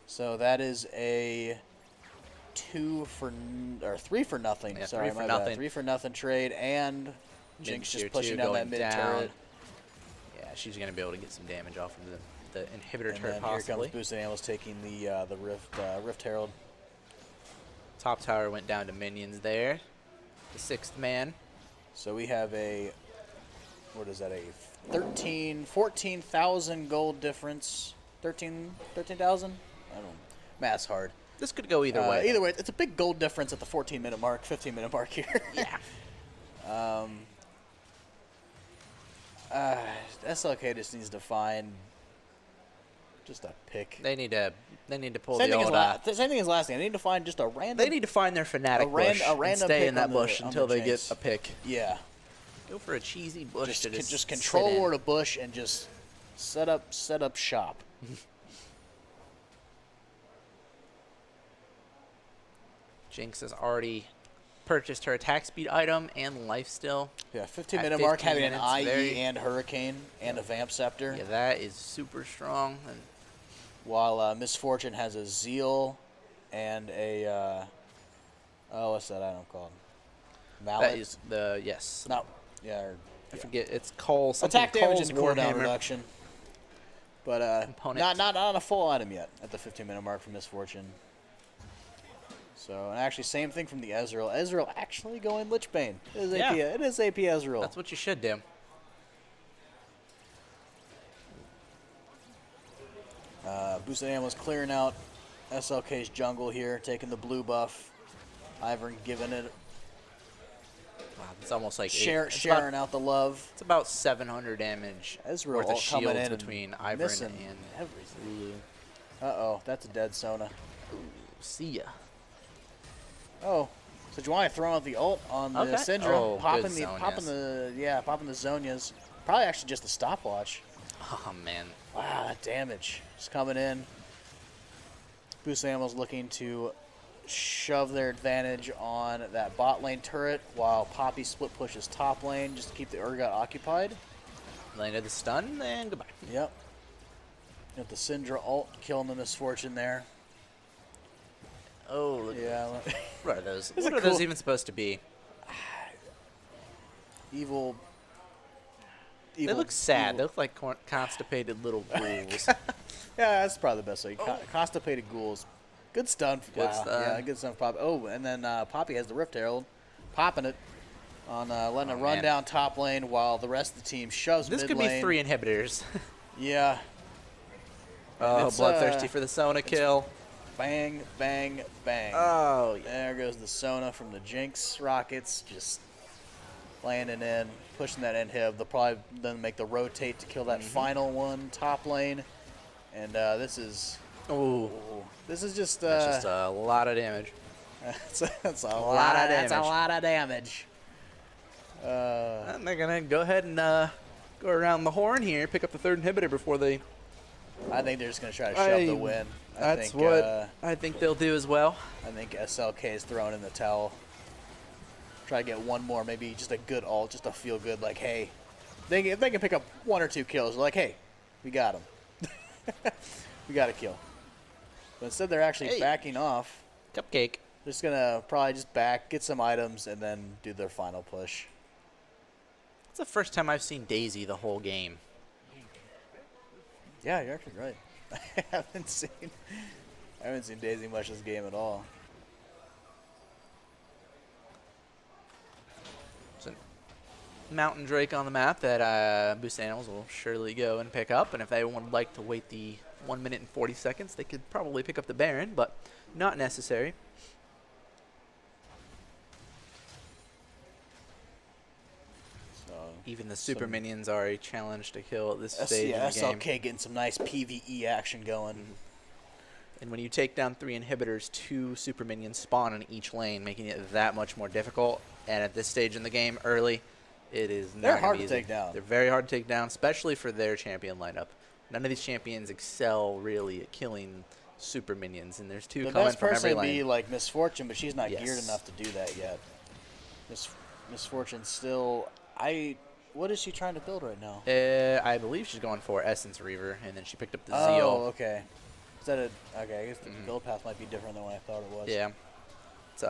So that is a 3 for nothing. Yeah, Sorry, 3 for my nothing. bad. 3 for nothing trade, and Jinx Tier just pushing 2 down that going mid down. turret. Yeah, she's going to be able to get some damage off of the inhibitor And turret then here possibly. comes Boosted Animals taking the Rift Herald. Top tower went down to minions there. The 6th man. So we have what is that, a 14,000 gold difference. 13,000? I don't know. Math's hard. This could go either way. Either way, it's a big gold difference at the 14-minute mark, 15-minute mark here. Yeah. SLK just needs to find just a pick. They need to pull Same the thing, old. same thing as last game. They need to find just a random. They need to find their fanatic bush a and random stay pick in that on bush the until they Jinx. get a pick. Yeah. Go for a cheesy bush to Just sit control in. where to bush and just set up shop. Jinx has already purchased her attack speed item and life steal. Yeah, 15 At minute mark 15 having an minutes, IE very- and Hurricane and a Vamp Scepter. Yeah, that is super strong. And While Misfortune has a Zeal and a what's that item called? That Mallet? is the yes. No, yeah. I forget. It's Cole. Something Attack damage Cole's and cooldown Warhammer. reduction. But Component. not on a full item yet at the 15-minute mark for Misfortune. So, and actually, same thing from the Ezreal. Ezreal actually going Lich Bane. It is Yeah. AP. It is AP Ezreal. That's what you should do. Boosted Animal's clearing out SLK's jungle here, taking the blue buff. Ivern giving it, Wow, it's almost like sharing out the love. It's about 700 damage Ezreal worth all of coming shields in and between Ivern missing and everything. Lulu. Uh-oh, that's a dead Sona. See ya. Oh, so do you want to throw out the ult on the Okay. Syndra? Oh, popping good the Zonias. popping the Zonias. Probably actually just a stopwatch. Oh man. Wow, that damage is coming in. Boost Animals looking to shove their advantage on that bot lane turret while Poppy split pushes top lane just to keep the Urgot occupied. Landed the stun and goodbye. Yep. Got the Syndra ult killing the Misfortune there. Oh, look Yeah. what are those? This is What a are those cool- even supposed to be? Evil. They look sad. They look like constipated little ghouls. Yeah, that's probably the best way. Constipated ghouls. Good stun. Good Wow. stun. Yeah, good stun. Pop. Oh, and then Poppy has the Rift Herald, popping it on letting it run man. down top lane while the rest of the team shoves This mid could lane. be 3 inhibitors. Yeah. Oh, It's, bloodthirsty for the Sona kill. Bang, bang, bang. Oh, yeah. There goes the Sona from the Jinx rockets, just landing in, pushing that inhib. They'll probably then make the rotate to kill that final one top lane. And this is Oh, just that's just a lot of damage. that's a lot lot of of that's a damage. lot of damage. And they're gonna go ahead and go around the horn here, pick up the 3rd inhibitor before they. I think they're just gonna try to shove the win. That's think, what I think they'll do as well. I think SLK is throwing in the towel. Try to get one more, maybe just a good ult, just to feel good. Like, hey, if they can pick up 1 or 2 kills, they're like, hey, we got them. We got a kill. But instead, they're actually Hey. backing off. Cupcake. They're just gonna probably just back, get some items, and then do their final push. It's the first time I've seen Daisy the whole game. Yeah, you're actually right. I haven't seen Daisy much this game at all. It's a Mountain Drake on the map that Boost Animals will surely go and pick up. And if they would like to wait the 1 minute and 40 seconds, they could probably pick up the Baron, but not necessary. So, Even the super Some- minions are a challenge to kill at this stage yeah, in the game. SLK getting some nice PvE action going. And when you take down 3 inhibitors, 2 super minions spawn in each lane, making it that much more difficult. And at this stage in the game, early, it is not They're gonna hard be to easy. take down. They're very hard to take down, especially for their champion lineup. None of these champions excel really at killing super minions, and there's 2 The coming best from person every would be lane. like Misfortune, but she's not Yes. geared enough to do that yet. Misfortune still. What is she trying to build right now? I believe she's going for Essence Reaver, and then she picked up the Oh, Zeal. okay. Is that okay? I guess the build path might be different than what I thought it was. Yeah. It's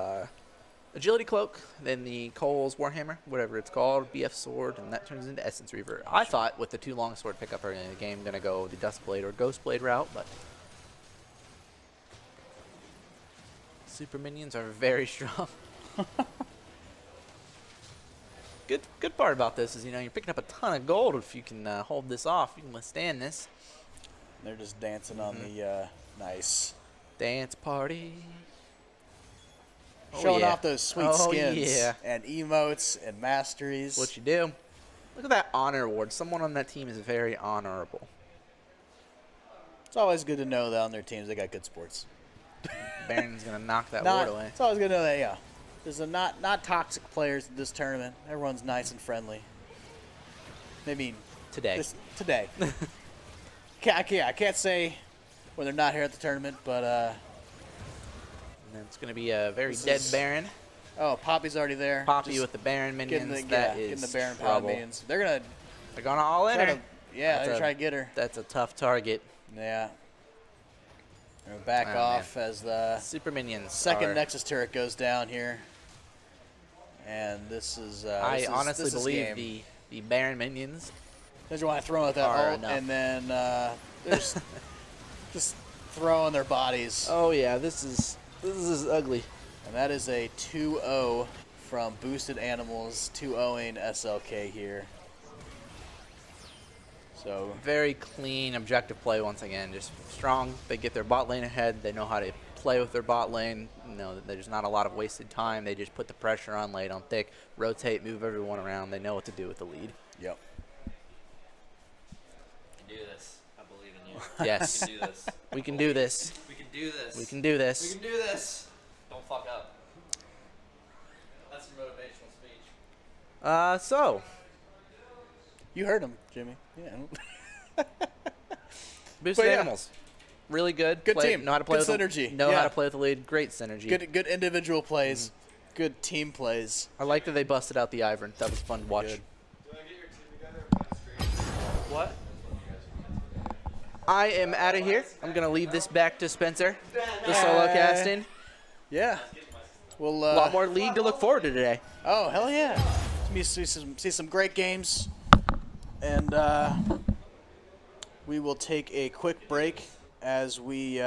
Agility Cloak, then the Cole's Warhammer, whatever it's called, BF Sword, and that turns into Essence Reaver. I thought with the 2 longsword pickup early in the game, going to go the Dustblade or Ghostblade route, but super minions are very strong. Good part about this is, you're picking up a ton of gold if you can hold this off. You can withstand this. They're just dancing on the nice. Dance party. Oh, Showing yeah. off those sweet Oh, skins yeah. and emotes and masteries. What you do. Look at that honor award. Someone on that team is very honorable. It's always good to know that on their teams they got good sports. Baron's going to knock that ward away. It's always good to know that, yeah. There's not toxic players in this tournament. Everyone's nice and friendly. Maybe Today. today. I can't say when they're not here at the tournament, but And then it's going to be a very This dead is Baron. oh, Poppy's already there. Poppy Just with the Baron minions. getting That getting is the Baron Power trouble. minions. They're gonna They're going all in try her. to, yeah, That's they're a- trying to get her. That's a tough target. Yeah. We're back Oh, off as the Super minions. second are- Nexus turret goes down here. And this is I honestly this is believe game. the Baron minions. Because you want to throw out that Are ult, enough. and then there's just throwing their bodies. Oh yeah, this is ugly. And that is a 2-0 from Boosted Animals, 2-0ing SLK here. So Very clean, objective play once again. Just strong. They get their bot lane ahead. They know how to play with their bot lane. You know, there's not a lot of wasted time. They just put the pressure on, lay it on thick, rotate, move everyone around. They know what to do with the lead. yep. We can do this. I believe in you. Yes. We can do this. We can do this. We can do this. We can do We this. can do this. Don't fuck up. That's your motivational speech. So, You heard him, Jimmy. Yeah. Boosted But yeah. Animals. Really good. Good team. Know how to play Good with synergy. Know Yeah. how to play with the lead. Great synergy. Good individual plays, good team plays. I like that they busted out the Ivern. That was fun to watch. Good. What? I am out of here. I'm going to leave this back to Spencer, the solo casting. Yeah. We'll A lot more league to look forward to today. Oh, hell yeah. See some great games. And we will take a quick break as we